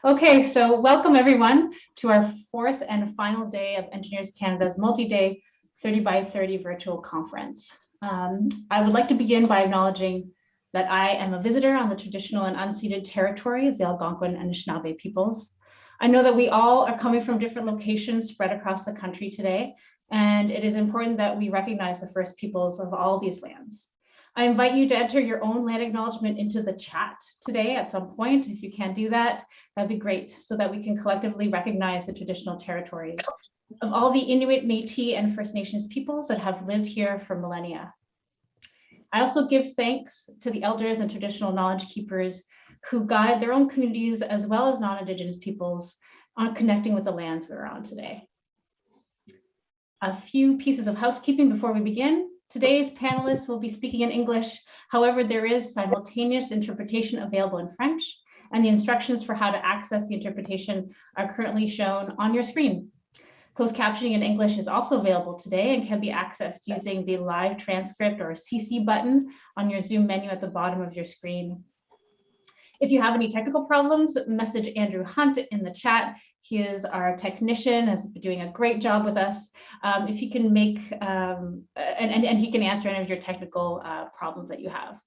Okay, so welcome everyone to our fourth and final day of Engineers Canada's multi-day 30 by 30 virtual conference. I would like to begin by acknowledging that I am a visitor on the traditional and unceded territory of the Algonquin and Anishinaabe peoples. I know that we all are coming from different locations spread across the country today, and it is important that we recognize the First Peoples of all these lands. I invite you to enter your own land acknowledgement into the chat today at some point. If you can do that, that'd be great, so that we can collectively recognize the traditional territories of all the Inuit, Métis, and First Nations peoples that have lived here for millennia. I also give thanks to the elders and traditional knowledge keepers who guide their own communities as well as non-Indigenous peoples on connecting with the lands we're on today. A few pieces of housekeeping before we begin. Today's panelists will be speaking in English. However, there is simultaneous interpretation available in French, and the instructions for how to access the interpretation are currently shown on your screen. Closed captioning in English is also available today and can be accessed using the live transcript or CC button on your Zoom menu at the bottom of your screen. If you have any technical problems, message Andrew Hunt in the chat. He is our technician, has been doing a great job with us. If he can make, and he can answer any of your technical problems that you have.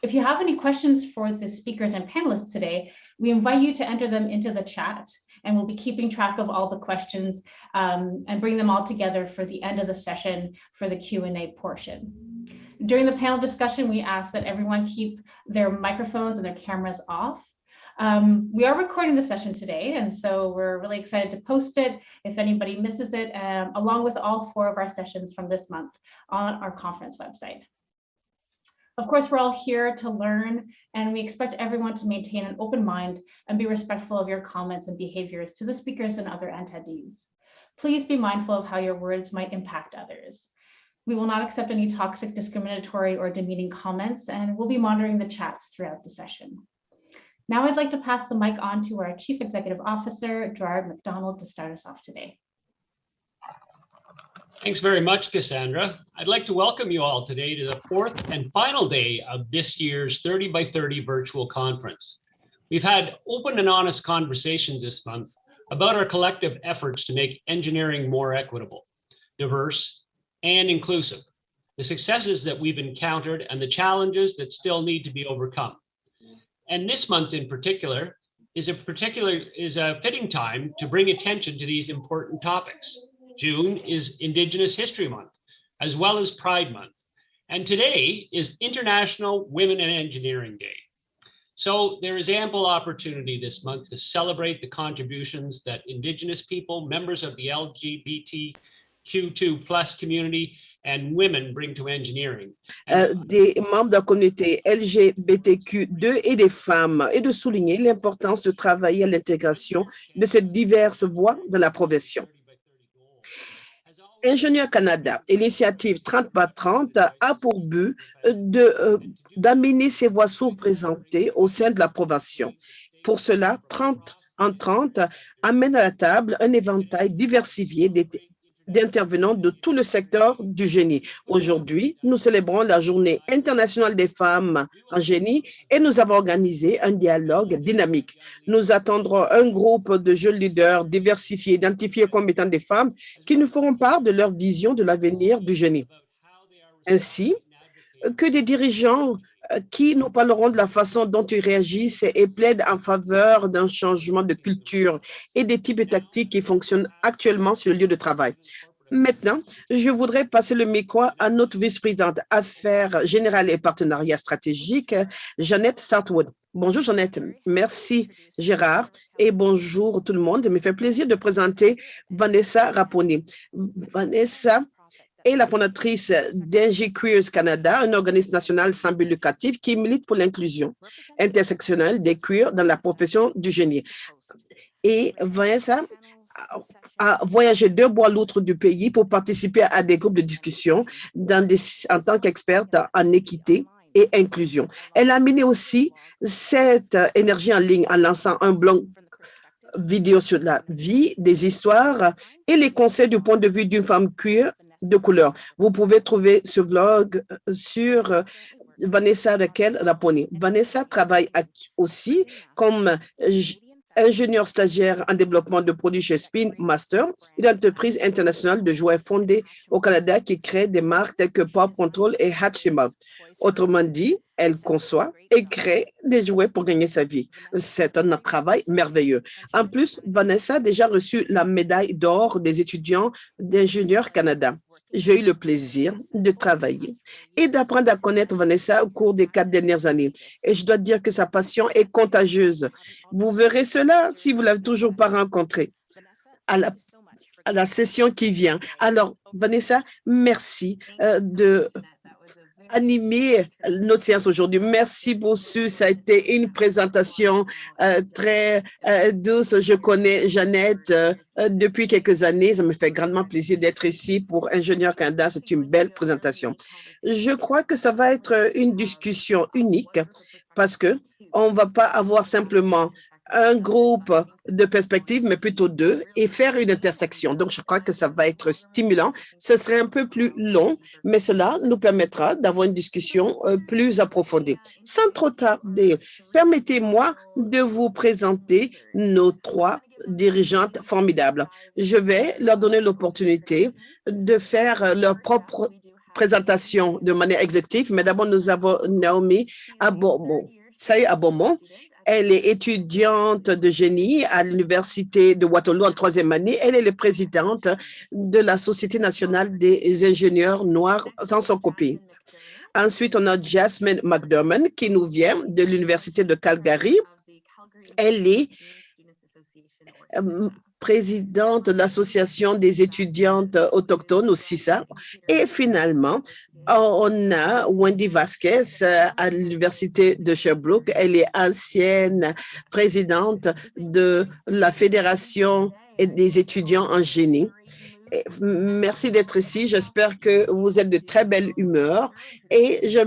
If you have any questions for the speakers and panelists today, we invite you to enter them into the chat, and we'll be keeping track of all the questions and bring them all together for the end of the session for the Q&A portion. During the panel discussion, we ask that everyone keep their microphones and their cameras off. We are recording the session today, and so we're really excited to post it if anybody misses it, along with all 4 of our sessions from this month on our conference website. Of course, we're all here to learn, and we expect everyone to maintain an open mind and be respectful of your comments and behaviors to the speakers and other attendees. Please be mindful of how your words might impact others. We will not accept any toxic, discriminatory, or demeaning comments, and we'll be monitoring the chats throughout the session. Now I'd like to pass the mic on to our Chief Executive Officer, Gerard McDonald, to start us off today. Thanks very much, Cassandra. I'd like to welcome you all today to the 4th and final day of this year's 30 by 30 virtual conference. We've had open and honest conversations this month about our collective efforts to make engineering more equitable, diverse, and inclusive, the successes that we've encountered and the challenges that still need to be overcome. And this month in particular is a fitting time to bring attention to these important topics. June is Indigenous History Month, as well as Pride Month. And today is International Women in Engineering Day. So there is ample opportunity this month to celebrate the contributions that Indigenous people, members of the LGBTQ2+ community, and women bring to engineering. Des membres de la communauté LGBTQ2 et des femmes, et de souligner l'importance de travailler à l'intégration de ces diverses voies dans la profession. Ingénieurs Canada et l'initiative 30 par 30 a pour but d'amener ces voix sous-représentées au sein de la profession. Pour cela, 30 en 30 amène à la table un éventail diversifié d'intervenants de tout le secteur du génie. Aujourd'hui, nous célébrons la Journée internationale des femmes en génie et nous avons organisé un dialogue dynamique. Nous attendrons un groupe de jeunes leaders diversifiés, identifiés comme étant des femmes qui nous feront part de leur vision de l'avenir du génie, ainsi que des dirigeants qui nous parleront de la façon dont ils réagissent et plaident en faveur d'un changement de culture et des types de tactiques qui fonctionnent actuellement sur le lieu de travail. Maintenant, je voudrais passer le micro à notre vice-présidente Affaires générales et partenariats stratégiques, Jeannette Southwood. Bonjour Jeannette, merci Gérard et bonjour tout le monde. Il me fait plaisir de présenter Vanessa Raponi. Vanessa est la fondatrice d'Engie Queers Canada, un organisme national sans but lucratif qui milite pour l'inclusion intersectionnelle des queers dans la profession du génie. Et Vanessa a voyagé d'un bout à l'autre du pays pour participer à des groupes de discussion en tant qu'experte en équité et inclusion. Elle a mené aussi cette énergie en ligne en lançant un blog vidéo sur la vie, des histoires et les conseils du point de vue d'une femme queer de couleur. Vous pouvez trouver ce vlog sur Vanessa Raquel Raponi. Vanessa travaille aussi comme ingénieur stagiaire en développement de produits chez Spin Master, une entreprise internationale de jouets fondée au Canada qui crée des marques telles que Pop Control et Hatchimal. Autrement dit, elle conçoit et crée des jouets pour gagner sa vie. C'est un travail merveilleux. En plus, Vanessa a déjà reçu la médaille d'or des étudiants d'Ingénieurs Canada. J'ai eu le plaisir de travailler et d'apprendre à connaître Vanessa au cours des 4 dernières années. Et je dois dire que sa passion est contagieuse. Vous verrez cela si vous ne l'avez toujours pas rencontrée à la session qui vient. Alors, Vanessa, merci de animer notre séance aujourd'hui. Merci pour ce. Ça a été une présentation très douce. Je connais Jeannette depuis quelques années. Ça me fait grandement plaisir d'être ici pour Ingénieurs Canada. C'est une belle présentation. Je crois que ça va être une discussion unique parce que on ne va pas avoir simplement un groupe de perspectives, mais plutôt 2, et faire une intersection. Donc, je crois que ça va être stimulant. Ce serait un peu plus long, mais cela nous permettra d'avoir une discussion plus approfondie. Sans trop tarder, permettez-moi de vous présenter nos 3 dirigeantes formidables. Je vais leur donner l'opportunité de faire leur propre présentation de manière exécutive, mais d'abord, nous avons Naomi Abomon. Elle est étudiante de génie à l'Université de Waterloo en 3e année. Elle est la présidente de la Société nationale des ingénieurs noirs sans son copie. Ensuite, on a Jasmine McDermott qui nous vient de l'Université de Calgary. Elle est présidente de l'Association des étudiantes autochtones au CISA. Et finalement, on a Wendy Vasquez à l'Université de Sherbrooke. Elle est ancienne présidente de la Fédération des étudiants en génie. Merci d'être ici. J'espère que vous êtes de très belle humeur et je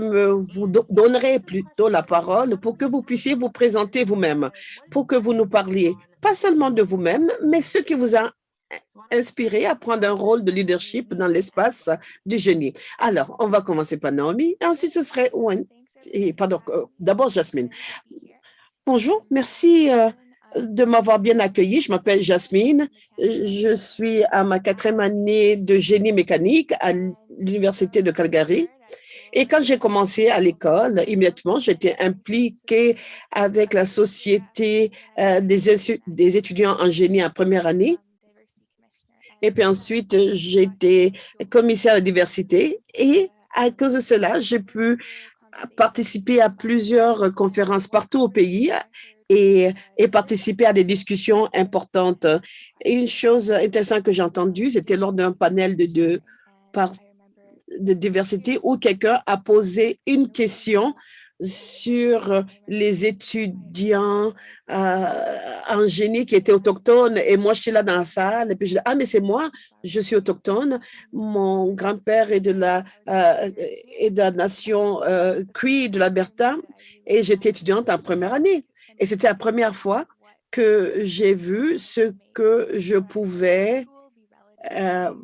vous donnerai plutôt la parole pour que vous puissiez vous présenter vous-même, pour que vous nous parliez pas seulement de vous-même, mais ce qui vous a inspiré à prendre un rôle de leadership dans l'espace du génie. Alors, on va commencer par Naomi et ensuite ce serait d'abord Jasmine. Bonjour, merci de m'avoir bien accueilli. Je m'appelle Jasmine. Je suis à ma 4e année de génie mécanique à l'Université de Calgary. Et quand j'ai commencé à l'école, immédiatement, j'étais impliquée avec la Société des étudiants en génie en première année. Et puis ensuite, j'étais commissaire à la diversité. Et à cause de cela, j'ai pu participer à plusieurs conférences partout au pays et participer à des discussions importantes. Et une chose intéressante que j'ai entendue, c'était lors d'un panel de diversité où quelqu'un a posé une question sur les étudiants en génie qui étaient autochtones. Et moi, je suis là dans la salle et puis je dis, ah, mais c'est moi, je suis autochtone. Mon grand-père est de la nation Cree de l'Alberta et j'étais étudiante en première année. Et c'était la première fois que j'ai vu ce que je pouvais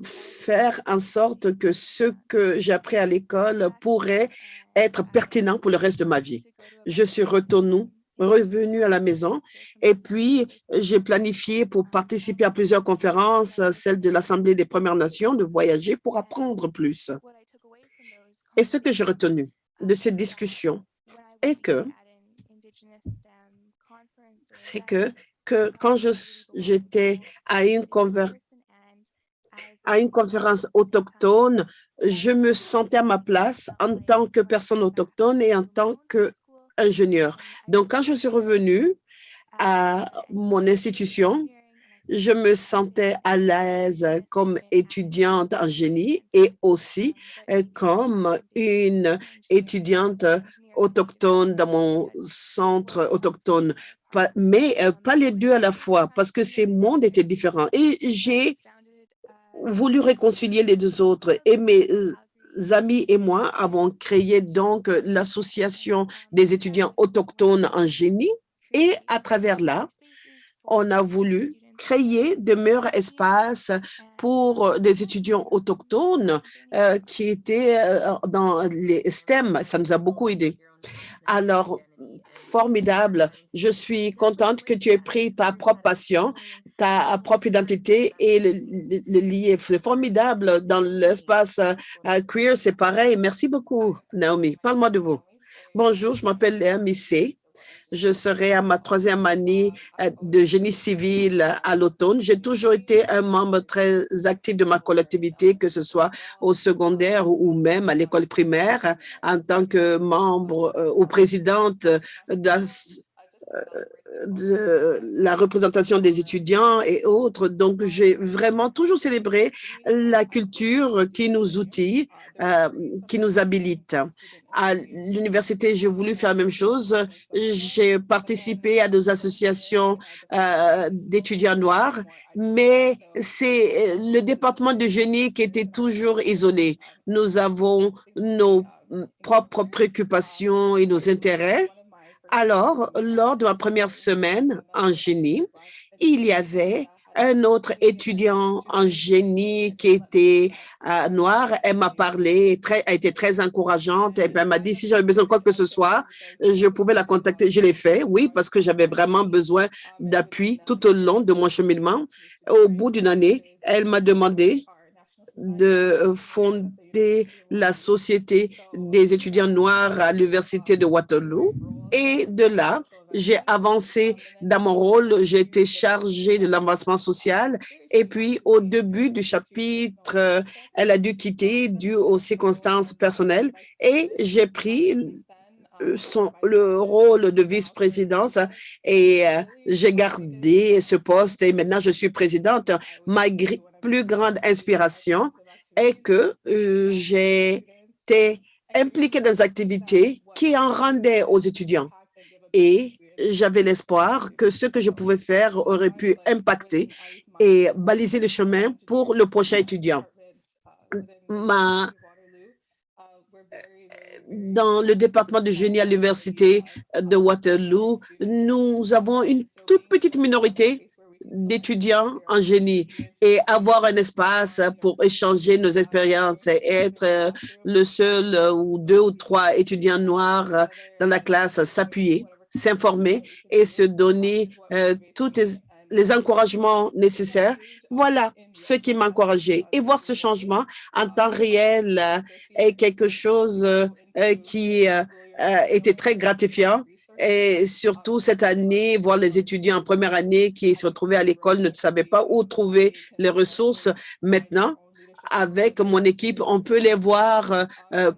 faire en sorte que ce que j'ai appris à l'école pourrait être pertinent pour le reste de ma vie. Je suis revenue à la maison et puis j'ai planifié pour participer à plusieurs conférences, celle de l'Assemblée des Premières Nations, de voyager pour apprendre plus. Et ce que j'ai retenu de cette discussion est que quand j'étais à une conférence autochtone, je me sentais à ma place en tant que personne autochtone et en tant qu'ingénieur. Donc, quand je suis revenue à mon institution, je me sentais à l'aise comme étudiante en génie et aussi comme une étudiante autochtone dans mon centre autochtone. Mais pas les deux à la fois parce que ces mondes étaient différents. Et j'ai voulu réconcilier les deux autres. Et mes amis et moi avons créé donc l'Association des étudiants autochtones en génie. Et à travers là, on a voulu créer de meilleurs espaces pour des étudiants autochtones qui étaient dans les STEM. Ça nous a beaucoup aidé. Alors, formidable. Je suis contente que tu aies pris ta propre passion, ta propre identité et le lier. C'est formidable dans l'espace queer, c'est pareil. Merci beaucoup, Naomi. Parle-moi de vous. Bonjour, je m'appelle Léa Missé. Je serai à ma 3e année de génie civil à l'automne. J'ai toujours été un membre très actif de ma collectivité, que ce soit au secondaire ou même à l'école primaire, en tant que membre ou présidente de la représentation des étudiants et autres. Donc, j'ai vraiment toujours célébré la culture qui nous outille, qui nous habilite. À l'université, j'ai voulu faire la même chose. J'ai participé à des associations d'étudiants noirs, mais c'est le département de génie qui était toujours isolé. Nous avons nos propres préoccupations et nos intérêts. Alors, lors de ma première semaine en génie, il y avait un autre étudiant en génie qui était noir. Elle m'a parlé, a été très encourageante. Et elle m'a dit si j'avais besoin de quoi que ce soit, je pouvais la contacter. Je l'ai fait, oui, parce que j'avais vraiment besoin d'appui tout au long de mon cheminement. Au bout d'une année, elle m'a demandé de fonder la Société des étudiants noirs à l'Université de Waterloo. Et de là, j'ai avancé dans mon rôle. J'ai été chargée de l'avancement social. Et puis, au début du chapitre, elle a dû quitter dû aux circonstances personnelles. Et j'ai pris le rôle de vice-présidence et j'ai gardé ce poste et maintenant je suis présidente. Ma plus grande inspiration est que j'ai été impliquée dans des activités qui en rendaient aux étudiants et j'avais l'espoir que ce que je pouvais faire aurait pu impacter et baliser le chemin pour le prochain étudiant. Dans le département de génie à l'Université de Waterloo, nous avons une toute petite minorité d'étudiants en génie et avoir un espace pour échanger nos expériences et être le seul ou 2 ou 3 étudiants noirs dans la classe, s'appuyer, s'informer et se donner toutes les encouragements nécessaires. Voilà ce qui m'a encouragée. Et voir ce changement en temps réel est quelque chose qui était très gratifiant. Et surtout cette année, voir les étudiants en première année qui se retrouvaient à l'école ne savaient pas où trouver les ressources. Maintenant, avec mon équipe, on peut les voir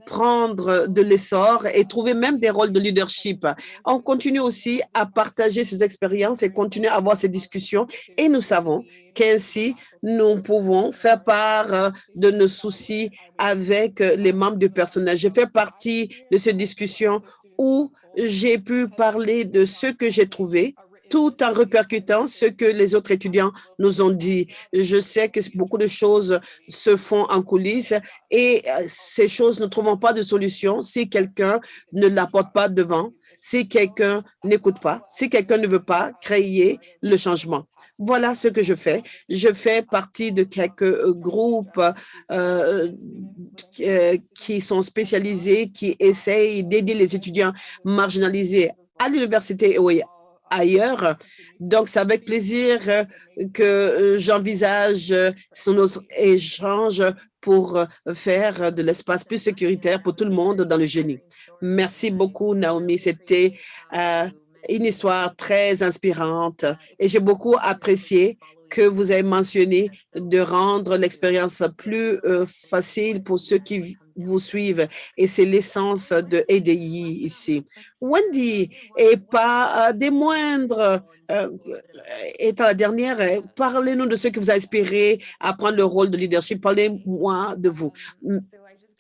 prendre de l'essor et trouver même des rôles de leadership. On continue aussi à partager ces expériences et continuer à avoir ces discussions. Et nous savons qu'ainsi, nous pouvons faire part de nos soucis avec les membres du personnel. Je fais partie de ces discussions où j'ai pu parler de ce que j'ai trouvé tout en répercutant ce que les autres étudiants nous ont dit. Je sais que beaucoup de choses se font en coulisses et ces choses ne trouvent pas de solution si quelqu'un ne l'apporte pas devant, si quelqu'un n'écoute pas, si quelqu'un ne veut pas créer le changement. Voilà ce que je fais. Je fais partie de quelques groupes qui sont spécialisés, qui essayent d'aider les étudiants marginalisés à l'université et ailleurs. Donc, c'est avec plaisir que j'envisage nos échanges pour faire de l'espace plus sécuritaire pour tout le monde dans le génie. Merci beaucoup, Naomi. C'était une histoire très inspirante et j'ai beaucoup apprécié que vous avez mentionné de rendre l'expérience plus facile pour ceux qui vous suivent. Et c'est l'essence de EDI ici. Wendy, et pas des moindres, étant la dernière, parlez-nous de ce qui vous a inspiré à prendre le rôle de leadership. Parlez-moi de vous.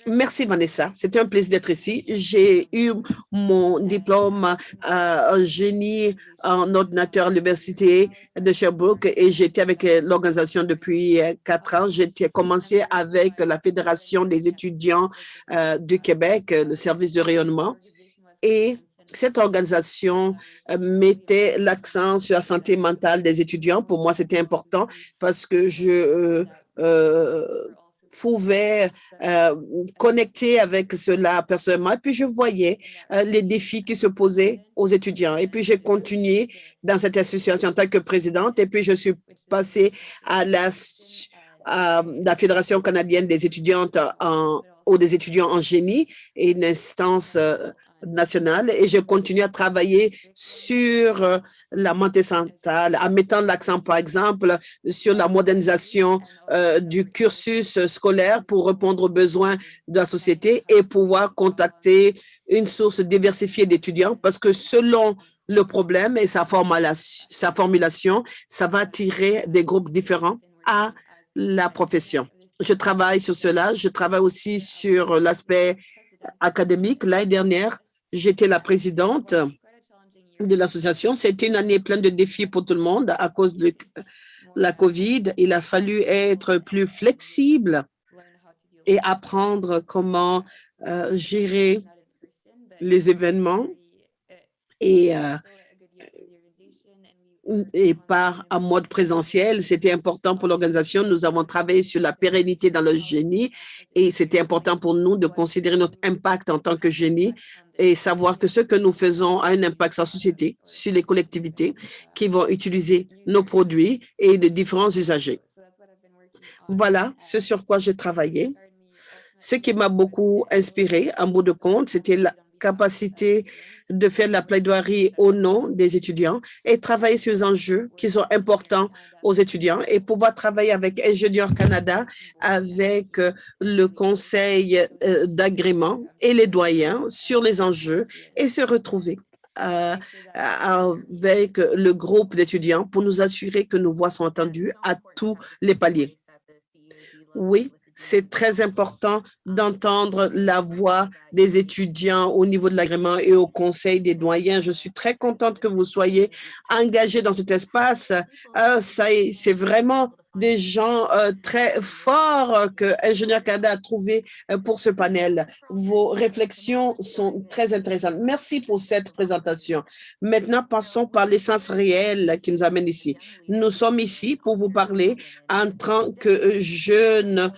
Merci, Vanessa. C'était un plaisir d'être ici. J'ai eu mon diplôme en génie en ordinateur à l'Université de Sherbrooke et j'étais avec l'organisation depuis 4 ans. J'ai commencé avec la Fédération des étudiants du Québec, le service de rayonnement. Et Cette organisation mettait l'accent sur la santé mentale des étudiants. Pour moi, c'était important parce que je pouvais connecter avec cela personnellement. Et puis, je voyais les défis qui se posaient aux étudiants. Et puis, j'ai continué dans cette association en tant que présidente. Et puis, je suis passée à la Fédération canadienne des étudiantes ou des étudiants en génie, et une instance nationale, et je continue à travailler sur la montée mentale en mettant l'accent, par exemple, sur la modernisation du cursus scolaire pour répondre aux besoins de la société et pouvoir contacter une source diversifiée d'étudiants parce que selon le problème et sa formulation, ça va attirer des groupes différents à la profession. Je travaille sur cela. Je travaille aussi sur l'aspect académique. L'année dernière, j'étais la présidente de l'association. C'était une année pleine de défis pour tout le monde à cause de la COVID. Il a fallu être plus flexible et apprendre comment gérer les événements et pas en mode présentiel. C'était important pour l'organisation. Nous avons travaillé sur la pérennité dans le génie et c'était important pour nous de considérer notre impact en tant que génie et savoir que ce que nous faisons a un impact sur la société, sur les collectivités qui vont utiliser nos produits et de différents usagers. Voilà ce sur quoi j'ai travaillé. Ce qui m'a beaucoup inspiré, en bout de compte, c'était la capacité de faire la plaidoirie au nom des étudiants et travailler sur les enjeux qui sont importants aux étudiants et pouvoir travailler avec Ingénieurs Canada, avec le conseil d'agrément et les doyens sur les enjeux et se retrouver avec le groupe d'étudiants pour nous assurer que nos voix sont entendues à tous les paliers. Oui. C'est très important d'entendre la voix des étudiants au niveau de l'agrément et au conseil des doyens. Je suis très contente que vous soyez engagés dans cet espace. C'est vraiment des gens très forts que Ingénieurs Canada a trouvé pour ce panel. Vos réflexions sont très intéressantes. Merci pour cette présentation. Maintenant, passons par l'essence réelle qui nous amène ici. Nous sommes ici pour vous parler en tant que jeunes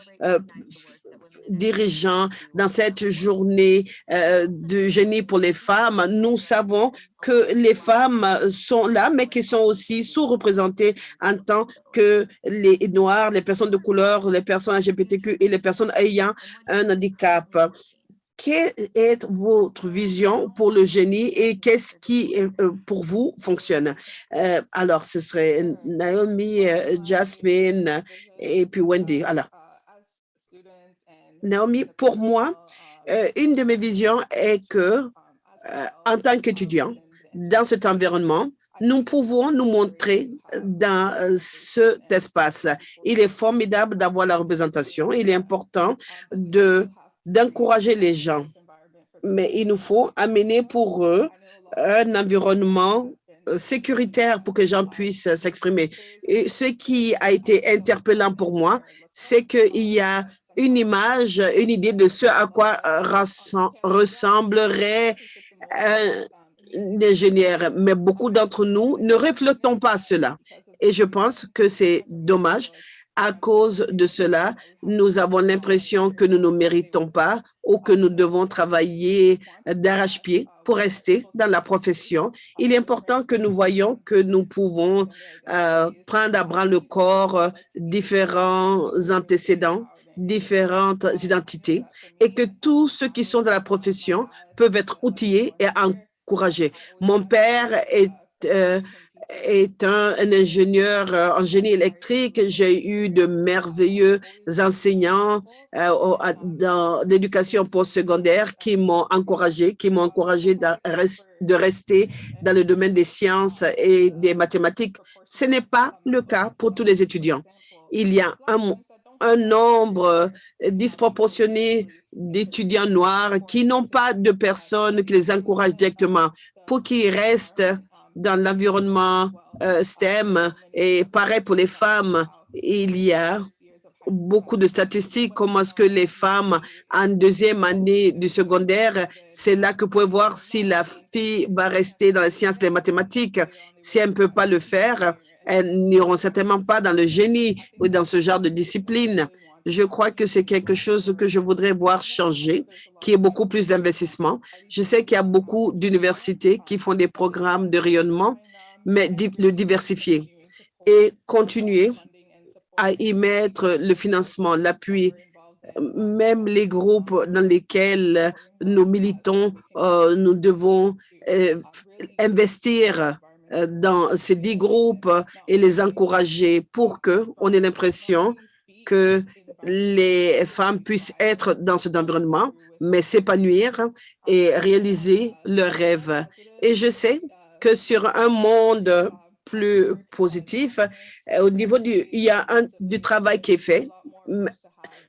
dirigeants dans cette journée de génie pour les femmes. Nous savons que les femmes sont là, mais qui sont aussi sous-représentées en tant que les Noirs, les personnes de couleur, les personnes LGBTQ et les personnes ayant un handicap. Quelle est votre vision pour le génie et qu'est-ce qui, pour vous, fonctionne? Alors, ce serait Naomi, Jasmine et puis Wendy. Alors, Naomi, pour moi, une de mes visions est que, en tant qu'étudiant, dans cet environnement, nous pouvons nous montrer dans cet espace. Il est formidable d'avoir la représentation. Il est important d'encourager les gens. Mais il nous faut amener pour eux un environnement sécuritaire pour que les gens puissent s'exprimer. Et ce qui a été interpellant pour moi, c'est qu'il y a une image, une idée de ce à quoi ressemblerait un ingénieur. Mais beaucoup d'entre nous ne reflétons pas cela. Et je pense que c'est dommage. À cause de cela, nous avons l'impression que nous ne méritons pas ou que nous devons travailler d'arrache-pied pour rester dans la profession. Il est important que nous voyions que nous pouvons prendre à bras le corps différents antécédents, différentes identités et que tous ceux qui sont dans la profession peuvent être outillés et encouragés. Mon père est un ingénieur en génie électrique. J'ai eu de merveilleux enseignants dans l'éducation postsecondaire qui m'ont encouragé de rester dans le domaine des sciences et des mathématiques. Ce n'est pas le cas pour tous les étudiants. Il y a un nombre disproportionné d'étudiants noirs qui n'ont pas de personnes qui les encouragent directement pour qu'ils restent dans l'environnement STEM. Et pareil pour les femmes, il y a beaucoup de statistiques, comment est-ce que les femmes en deuxième année du secondaire, c'est là que vous pouvez voir si la fille va rester dans les sciences et les mathématiques. Si elle ne peut pas le faire, elles n'iront certainement pas dans le génie ou dans ce genre de discipline. Je crois que c'est quelque chose que je voudrais voir changer, qui est beaucoup plus d'investissement. Je sais qu'il y a beaucoup d'universités qui font des programmes de rayonnement, mais le diversifier et continuer à y mettre le financement, l'appui, même les groupes dans lesquels nous militons, nous devons investir dans ces 10 groupes et les encourager pour qu'on ait l'impression que les femmes puissent être dans cet environnement, mais s'épanouir et réaliser leurs rêves. Et je sais que sur un monde plus positif, au niveau il y a du travail qui est fait.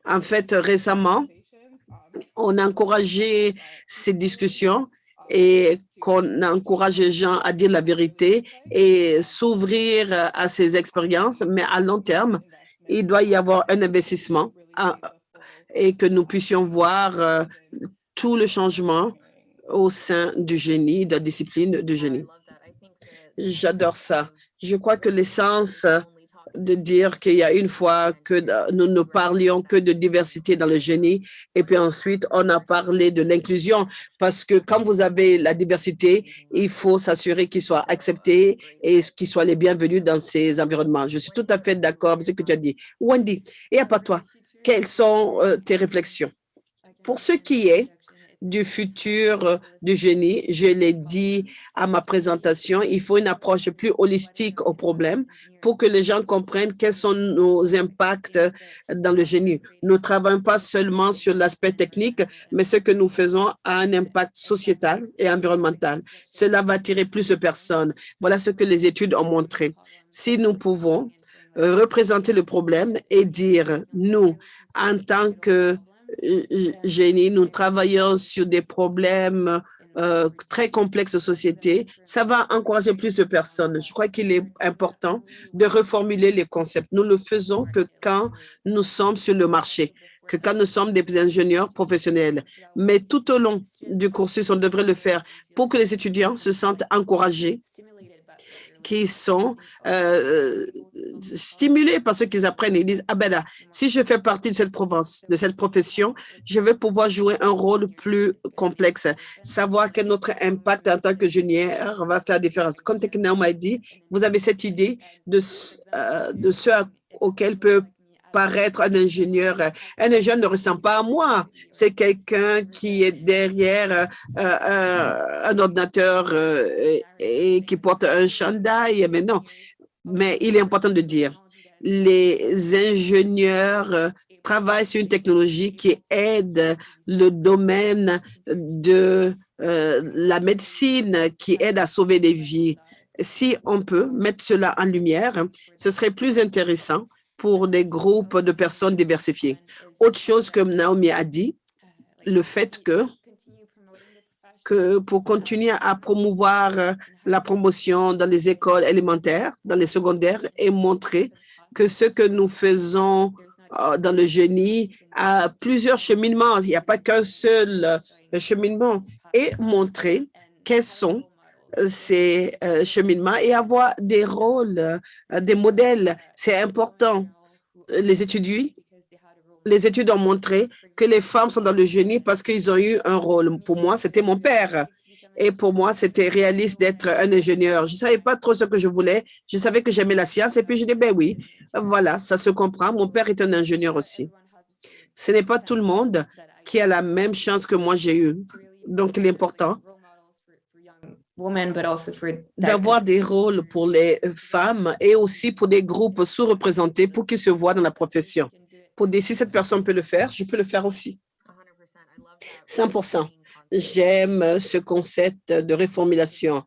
En fait, récemment, on a encouragé ces discussions et qu'on encourage les gens à dire la vérité et s'ouvrir à ces expériences, mais à long terme, il doit y avoir un investissement et que nous puissions voir tout le changement au sein du génie, de la discipline du génie. J'adore ça. Je crois que l'essence de dire qu'il y a une fois que nous ne parlions que de diversité dans le génie et puis ensuite on a parlé de l'inclusion parce que quand vous avez la diversité, il faut s'assurer qu'ils soient acceptés et qu'ils soient les bienvenus dans ces environnements. Je suis tout à fait d'accord avec ce que tu as dit. Wendy, et à part toi, quelles sont tes réflexions? Pour ce qui est du futur du génie, je l'ai dit à ma présentation, il faut une approche plus holistique au problème pour que les gens comprennent quels sont nos impacts dans le génie. Nous ne travaillons pas seulement sur l'aspect technique, mais ce que nous faisons a un impact sociétal et environnemental. Cela va attirer plus de personnes. Voilà ce que les études ont montré. Si nous pouvons représenter le problème et dire, nous, en tant que génie, nous travaillons sur des problèmes très complexes de société, ça va encourager plus de personnes. Je crois qu'il est important de reformuler les concepts. Nous le faisons que quand nous sommes sur le marché, que quand nous sommes des ingénieurs professionnels. Mais tout au long du cursus, on devrait le faire pour que les étudiants se sentent encouragés, qui sont stimulés par ce qu'ils apprennent. Ils disent, ah ben là, si je fais partie de cette profession, je vais pouvoir jouer un rôle plus complexe, savoir quel notre impact en tant qu'ingénieur va faire différence. Comme Tekna m'a dit, vous avez cette idée de ce auquel peut paraître un ingénieur. Un ingénieur ne ressemble pas à moi. C'est quelqu'un qui est derrière un ordinateur et qui porte un chandail. Mais non, mais il est important de dire, les ingénieurs travaillent sur une technologie qui aide le domaine de la médecine, qui aide à sauver des vies. Si on peut mettre cela en lumière, ce serait plus intéressant pour des groupes de personnes diversifiées. Autre chose que Naomi a dit, le fait que pour continuer à promouvoir la promotion dans les écoles élémentaires, dans les secondaires et montrer que ce que nous faisons dans le génie a plusieurs cheminements. Il n'y a pas qu'un seul cheminement et montrer quels sont ces cheminements et avoir des rôles, des modèles. C'est important. Les études ont montré que les femmes sont dans le génie parce qu'ils ont eu un rôle. Pour moi, c'était mon père. Et pour moi, c'était réaliste d'être un ingénieur. Je ne savais pas trop ce que je voulais. Je savais que j'aimais la science. Et puis, je dis, ben oui, voilà, ça se comprend. Mon père est un ingénieur aussi. Ce n'est pas tout le monde qui a la même chance que moi j'ai eue. Donc, il est important d'avoir des rôles pour les femmes et aussi pour des groupes sous-représentés pour qu'ils se voient dans la profession. Pour dire, si cette personne peut le faire, je peux le faire aussi. 100%. J'aime ce concept de reformulation.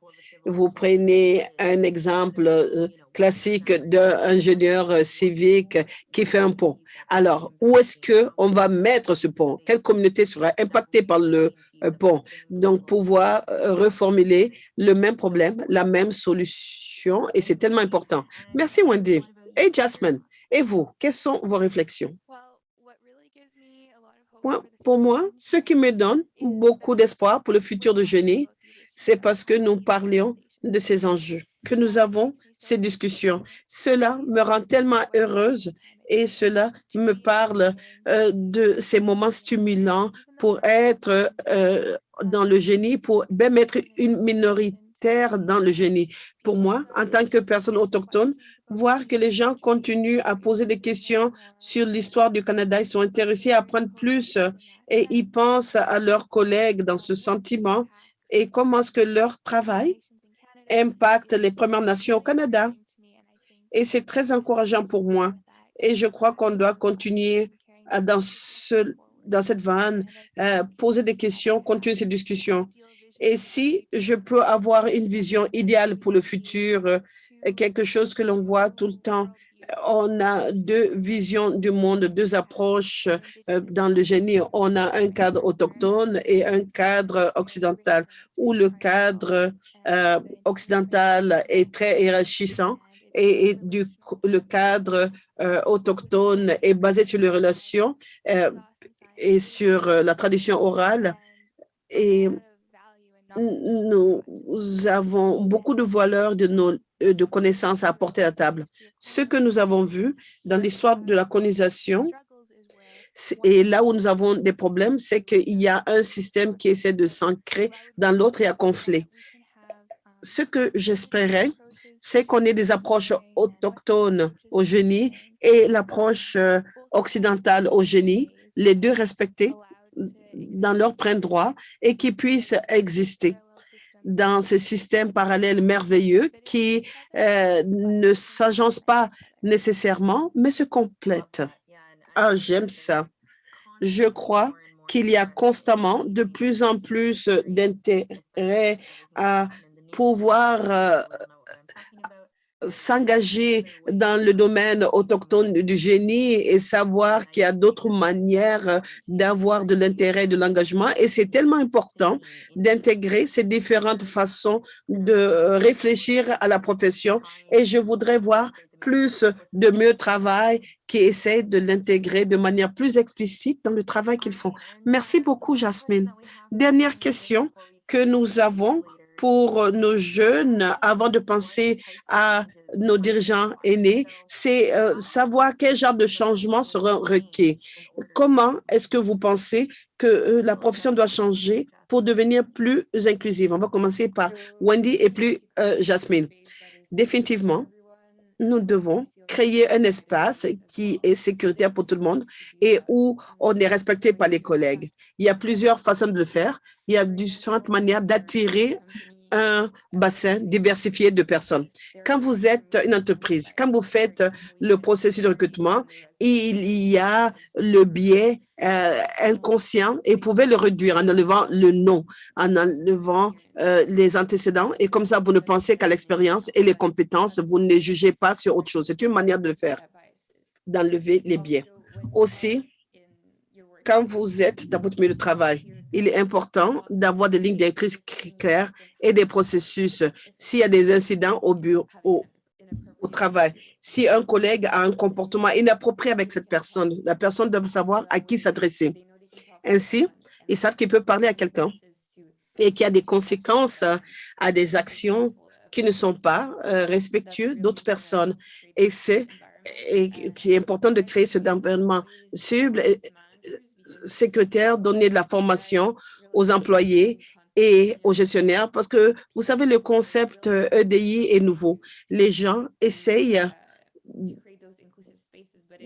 Vous prenez un exemple classique d'un ingénieur civique qui fait un pont. Alors, où est-ce qu'on va mettre ce pont? Quelle communauté sera impactée par le pont? Donc, pouvoir reformuler le même problème, la même solution, et c'est tellement important. Merci, Wendy. Et Jasmine, Et vous, quelles sont vos réflexions? Pour moi, ce qui me donne beaucoup d'espoir pour le futur de Genie, c'est parce que nous parlions de ces enjeux, que nous avons ces discussions. Cela me rend tellement heureuse et cela me parle de ces moments stimulants pour être dans le Génie, pour même être une minoritaire dans le Génie. Pour moi, en tant que personne autochtone, voir que les gens continuent à poser des questions sur l'histoire du Canada, ils sont intéressés à apprendre plus et ils pensent à leurs collègues dans ce sentiment et comment est-ce que leur travail impacte les Premières Nations au Canada. Et c'est très encourageant pour moi. Et je crois qu'on doit continuer dans cette veine, poser des questions, continuer ces discussions. Et si je peux avoir une vision idéale pour le futur, quelque chose que l'on voit tout le temps, on a deux visions du monde, deux approches dans le Génie. On a un cadre autochtone et un cadre occidental, où le cadre occidental est très hiérarchisant et le cadre autochtone est basé sur les relations et sur la tradition orale. Et nous avons beaucoup de valeurs de connaissances à apporter à la table. Ce que nous avons vu dans l'histoire de la colonisation, et là où nous avons des problèmes, c'est qu'il y a un système qui essaie de s'ancrer dans l'autre et à conflit. Ce que j'espérais, c'est qu'on ait des approches autochtones au Génie et l'approche occidentale au Génie, les deux respectés dans leur plein droit et qui puissent exister dans ces systèmes parallèles merveilleux qui ne s'agencent pas nécessairement, mais se complètent. Ah, j'aime ça. Je crois qu'il y a constamment de plus en plus d'intérêt à pouvoir s'engager dans le domaine autochtone du Génie et savoir qu'il y a d'autres manières d'avoir de l'intérêt, de l'engagement. Et c'est tellement important d'intégrer ces différentes façons de réfléchir à la profession. Et je voudrais voir plus de mieux travail qui essaient de l'intégrer de manière plus explicite dans le travail qu'ils font. Merci beaucoup, Jasmine. Dernière question que nous avons pour nos jeunes avant de penser à nos dirigeants aînés, c'est savoir quel genre de changement sera requis. Comment est-ce que vous pensez que la profession doit changer pour devenir plus inclusive? On va commencer par Wendy et puis Jasmine. Définitivement, nous devons créer un espace qui est sécuritaire pour tout le monde et où on est respecté par les collègues. Il y a plusieurs façons de le faire. Il y a différentes manières d'attirer un bassin diversifié de personnes. Quand vous êtes une entreprise, quand vous faites le processus de recrutement, il y a le biais inconscient et vous pouvez le réduire en enlevant le nom, en enlevant les antécédents et comme ça, vous ne pensez qu'à l'expérience et les compétences, vous ne les jugez pas sur autre chose. C'est une manière de le faire, d'enlever les biais. Aussi, quand vous êtes dans votre milieu de travail, il est important d'avoir des lignes directrices claires et des processus. S'il y a des incidents au bureau, au travail, si un collègue a un comportement inapproprié avec cette personne, la personne doit savoir à qui s'adresser. Ainsi, ils savent qu'ils peuvent parler à quelqu'un et qu'il y a des conséquences à des actions qui ne sont pas respectueuses d'autres personnes. Et c'est important de créer cet environnement cible sécuritaire, donner de la formation aux employés et aux gestionnaires parce que, vous savez, le concept EDI est nouveau. Les gens essayent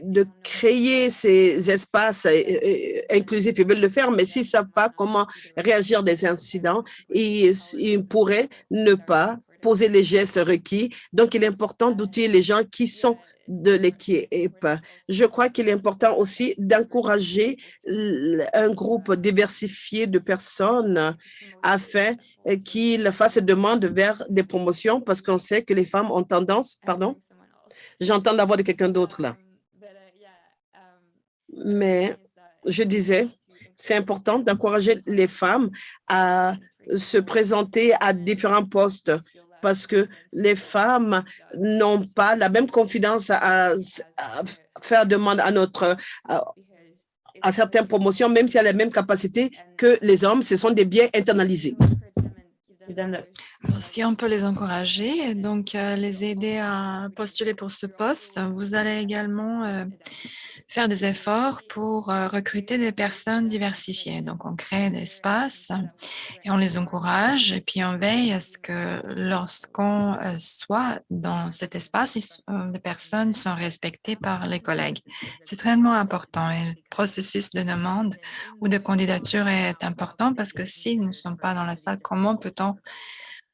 de créer ces espaces inclusifs, ils veulent le faire, mais s'ils ne savent pas comment réagir des incidents, ils pourraient ne pas poser les gestes requis. Donc, il est important d'outiller les gens qui sont de l'équipe. Je crois qu'il est important aussi d'encourager un groupe diversifié de personnes afin qu'ils fassent des demandes vers des promotions parce qu'on sait que les femmes ont tendance, pardon, j'entends la voix de quelqu'un d'autre là. Mais je disais, c'est important d'encourager les femmes à se présenter à différents postes parce que les femmes n'ont pas la même confiance à faire demande à certaines promotions, même s'il y a les mêmes capacités que les hommes. Ce sont des biais internalisés. Alors, si on peut les encourager, donc les aider à postuler pour ce poste, vous allez également faire des efforts pour recruter des personnes diversifiées. Donc, on crée des espaces et on les encourage et puis on veille à ce que lorsqu'on soit dans cet espace, les personnes sont respectées par les collègues. C'est très important et le processus de demande ou de candidature est important parce que s'ils ne sont pas dans la salle, comment peut-on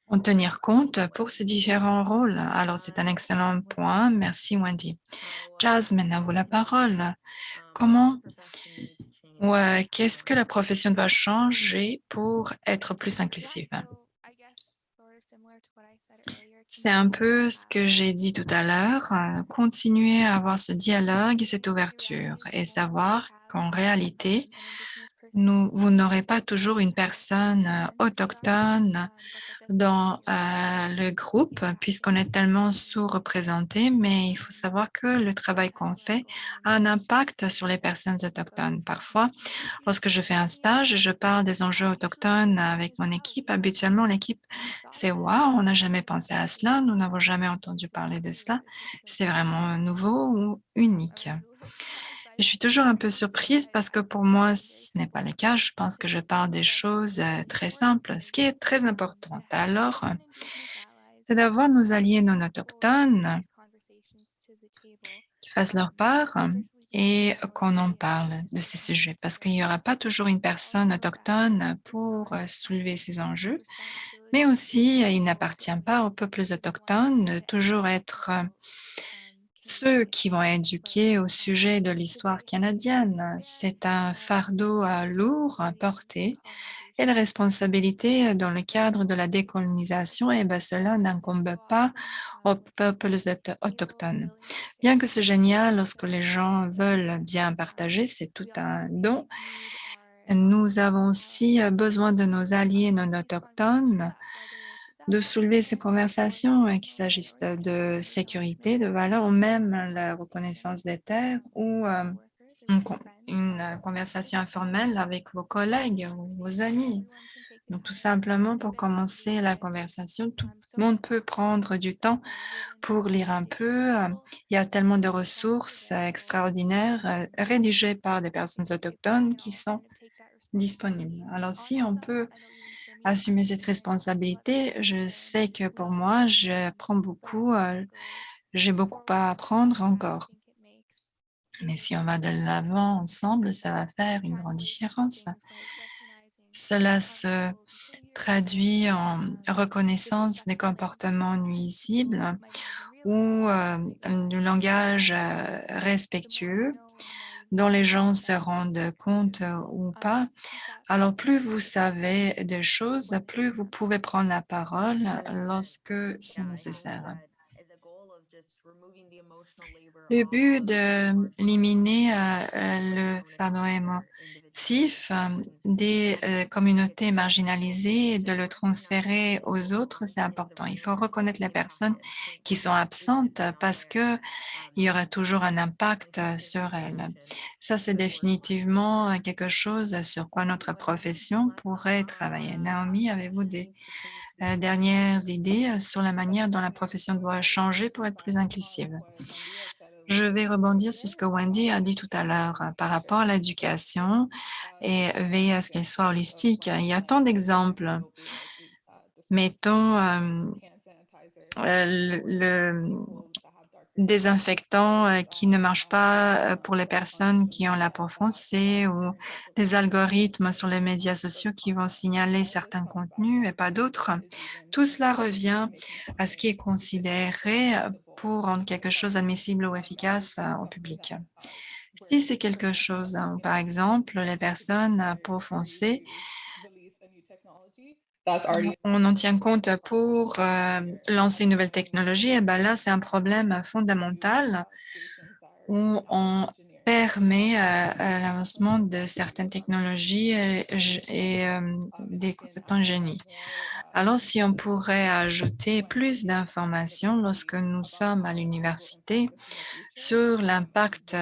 en tenir compte pour ces différents rôles? Alors, c'est un excellent point. Merci, Wendy. Jazz, maintenant, vous la parole. Comment ou qu'est-ce que la profession doit changer pour être plus inclusive? C'est un peu ce que j'ai dit tout à l'heure, continuer à avoir ce dialogue et cette ouverture et savoir qu'en réalité, vous n'aurez pas toujours une personne autochtone dans le groupe, puisqu'on est tellement sous-représenté, mais il faut savoir que le travail qu'on fait a un impact sur les personnes autochtones. Parfois, lorsque je fais un stage, je parle des enjeux autochtones avec mon équipe. Habituellement, l'équipe, c'est waouh, on n'a jamais pensé à cela, nous n'avons jamais entendu parler de cela. C'est vraiment nouveau ou unique. Et je suis toujours un peu surprise parce que pour moi, ce n'est pas le cas. Je pense que je parle des choses très simples, ce qui est très important. Alors, c'est d'avoir nos alliés non autochtones qui fassent leur part et qu'on en parle de ces sujets parce qu'il n'y aura pas toujours une personne autochtone pour soulever ces enjeux, mais aussi il n'appartient pas aux peuples autochtones de toujours être ceux qui vont éduquer au sujet de l'histoire canadienne. C'est un fardeau lourd à porter et la responsabilité dans le cadre de la décolonisation, eh bien, cela n'incombe pas aux peuples autochtones. Bien que c'est génial lorsque les gens veulent bien partager, c'est tout un don. Nous avons aussi besoin de nos alliés non autochtones de soulever ces conversations, qu'il s'agisse de sécurité, de valeurs ou même la reconnaissance des terres ou une conversation informelle avec vos collègues ou vos amis. Donc, tout simplement, pour commencer la conversation, tout le monde peut prendre du temps pour lire un peu. Il y a tellement de ressources extraordinaires rédigées par des personnes autochtones qui sont disponibles. Alors, si on peut assumer cette responsabilité, je sais que pour moi, j'apprends beaucoup, j'ai beaucoup à apprendre encore. Mais si on va de l'avant ensemble, ça va faire une grande différence. Cela se traduit en reconnaissance des comportements nuisibles ou du langage respectueux dont les gens se rendent compte ou pas. Alors, plus vous savez des choses, plus vous pouvez prendre la parole lorsque c'est nécessaire. Le but d'éliminer le fardeau émotif des communautés marginalisées et de le transférer aux autres, c'est important. Il faut reconnaître les personnes qui sont absentes parce qu'il y aura toujours un impact sur elles. Ça, c'est définitivement quelque chose sur quoi notre profession pourrait travailler. Naomi, avez-vous des dernières idées sur la manière dont la profession doit changer pour être plus inclusive? Je vais rebondir sur ce que Wendy a dit tout à l'heure par rapport à l'éducation et veiller à ce qu'elle soit holistique. Il y a tant d'exemples. Mettons le désinfectant qui ne marche pas pour les personnes qui ont la peau foncée ou des algorithmes sur les médias sociaux qui vont signaler certains contenus et pas d'autres. Tout cela revient à ce qui est considéré pour rendre quelque chose admissible ou efficace au public. Si c'est quelque chose, par exemple, les personnes à peau foncée, on en tient compte pour lancer une nouvelle technologie, et bien là, c'est un problème fondamental où on permet l'avancement de certaines technologies et des concepts en génie. Alors, si on pourrait ajouter plus d'informations lorsque nous sommes à l'université sur l'impact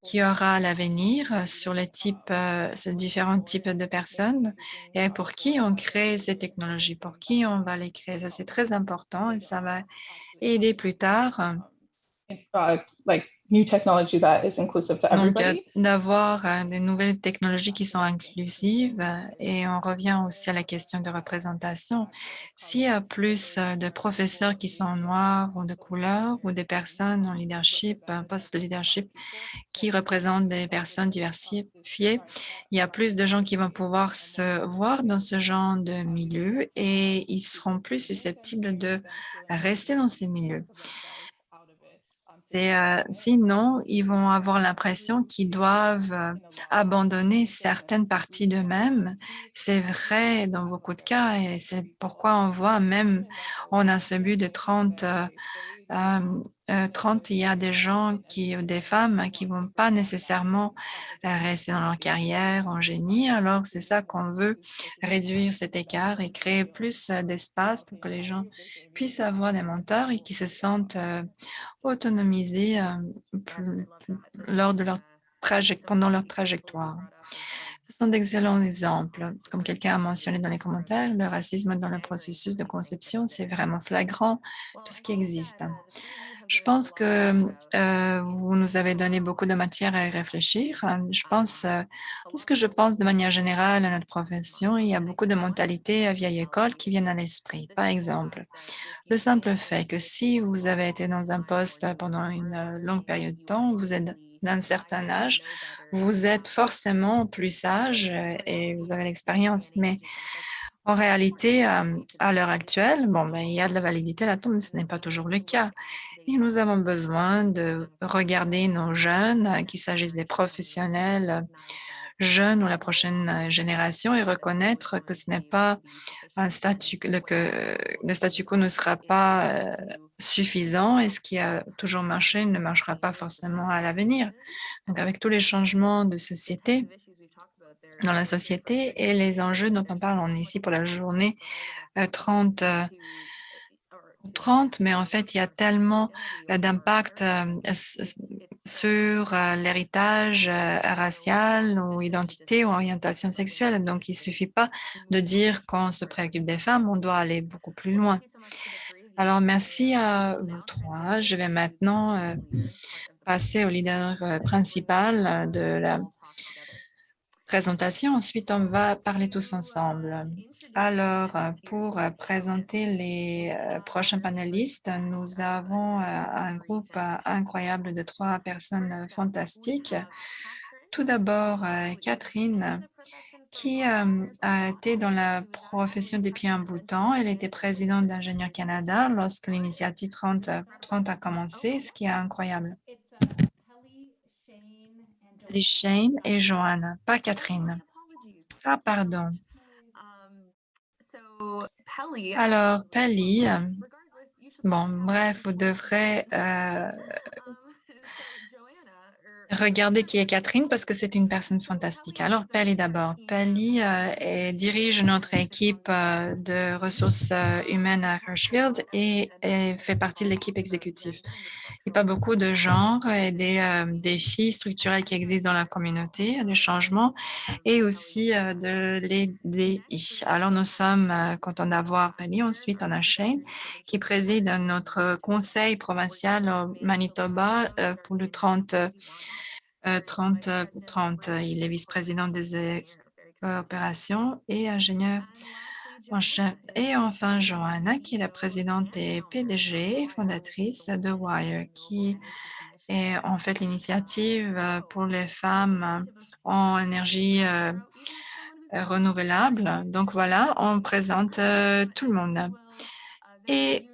qu'il y aura à l'avenir sur ces différents types de personnes et pour qui on crée ces technologies, pour qui on va les créer. Ça, c'est très important et ça va aider plus tard. New technology that is inclusive to Donc, everybody. d'avoir des nouvelles technologies qui sont inclusives et on revient aussi à la question de représentation. S'il y a plus de professeurs qui sont noirs ou de couleur ou des personnes en leadership, un poste de leadership qui représentent des personnes diversifiées, il y a plus de gens qui vont pouvoir se voir dans ce genre de milieu et ils seront plus susceptibles de rester dans ces milieux. Sinon, ils vont avoir l'impression qu'ils doivent abandonner certaines parties d'eux-mêmes. C'est vrai dans beaucoup de cas et c'est pourquoi on voit même, on a ce but de 30, il y a des des femmes qui vont pas nécessairement rester dans leur carrière en génie. Alors, c'est ça qu'on veut, réduire cet écart et créer plus d'espace pour que les gens puissent avoir des mentors et qui se sentent autonomisés pendant leur trajectoire. Ce sont d'excellents exemples. Comme quelqu'un a mentionné dans les commentaires, le racisme dans le processus de conception, c'est vraiment flagrant, tout ce qui existe. Je pense que vous nous avez donné beaucoup de matière à y réfléchir. Lorsque je pense de manière générale à notre profession, il y a beaucoup de mentalités à vieille école qui viennent à l'esprit. Par exemple, le simple fait que si vous avez été dans un poste pendant une longue période de temps, vous êtes d'un certain âge, vous êtes forcément plus sage et vous avez l'expérience. Mais en réalité, à l'heure actuelle, il y a de la validité là-dedans, mais ce n'est pas toujours le cas. Et nous avons besoin de regarder nos jeunes, qu'il s'agisse des professionnels jeunes ou la prochaine génération, et reconnaître que ce n'est pas que le statu quo ne sera pas suffisant et ce qui a toujours marché ne marchera pas forcément à l'avenir. Donc, avec tous les changements de société, dans la société et les enjeux dont on parle, on est ici pour la journée 30, mais en fait, il y a tellement d'impact sur l'héritage racial ou identité ou orientation sexuelle. Donc, il ne suffit pas de dire qu'on se préoccupe des femmes, on doit aller beaucoup plus loin. Alors, merci à vous trois. Je vais maintenant passer au leader principal de la présentation. Ensuite, on va parler tous ensemble. Alors, pour présenter les prochains panélistes, nous avons un groupe incroyable de 3 personnes fantastiques. Tout d'abord, Catherine, qui a été dans la profession depuis un bout de temps. Elle était présidente d'Ingénieurs Canada lorsque l'initiative 30 a commencé, ce qui est incroyable. Les Shane et Joanne, pas Catherine. Ah, pardon. Alors, Pally, bref, vous devrez regarder qui est Catherine parce que c'est une personne fantastique. Alors, Pally d'abord. Pally dirige notre équipe de ressources humaines à Hirschfield et fait partie de l'équipe exécutive. Il n'y a pas beaucoup de genres et des défis structurels qui existent dans la communauté, des changements et aussi de l'EDI. Alors, nous sommes contents d'avoir Pally. Ensuite, on a Shane qui préside notre conseil provincial au Manitoba pour le 30 pour 30. Il est vice-président des opérations et ingénieur en chef. Et enfin, Joanna, qui est la présidente et PDG et fondatrice de WIRE, qui est en fait l'initiative pour les femmes en énergie renouvelable. Donc voilà, on présente tout le monde. Et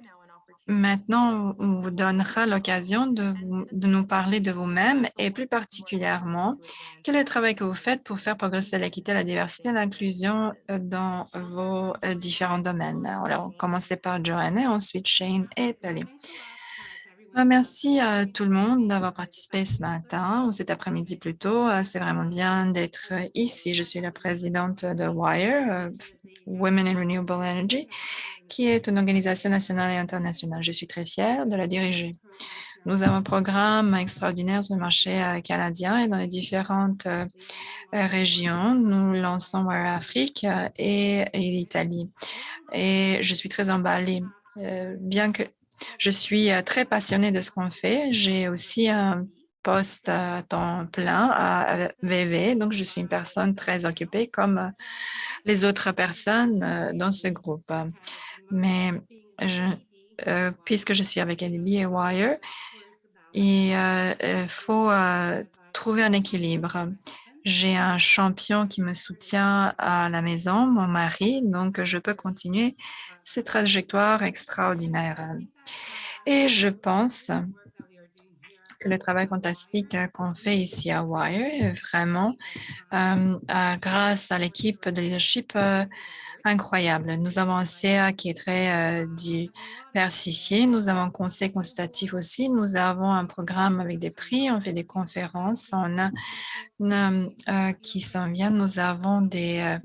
maintenant, on vous donnera l'occasion de nous parler de vous-même et plus particulièrement, quel est le travail que vous faites pour faire progresser l'équité, la diversité et l'inclusion dans vos différents domaines. Alors, commencez par Joanne, ensuite Shane et Pally. Merci à tout le monde d'avoir participé ce matin ou cet après-midi plutôt. C'est vraiment bien d'être ici. Je suis la présidente de WIRE, Women in Renewable Energy, qui est une organisation nationale et internationale. Je suis très fière de la diriger. Nous avons un programme extraordinaire sur le marché canadien et dans les différentes régions. Nous lançons WIRE Afrique et l'Italie. Et je suis très emballée. Bien que je suis très passionnée de ce qu'on fait, j'ai aussi un poste à temps plein à VV, donc je suis une personne très occupée comme les autres personnes dans ce groupe. Mais puisque je suis avec NDB et WIRE, il faut trouver un équilibre. J'ai un champion qui me soutient à la maison, mon mari, donc je peux continuer cette trajectoire extraordinaire. Et je pense que le travail fantastique qu'on fait ici à WIRE est vraiment grâce à l'équipe de leadership incroyable. Nous avons un CA qui est très diversifié. Nous avons un conseil consultatif aussi. Nous avons un programme avec des prix. On fait des conférences. On a qui s'en vient. Nous avons des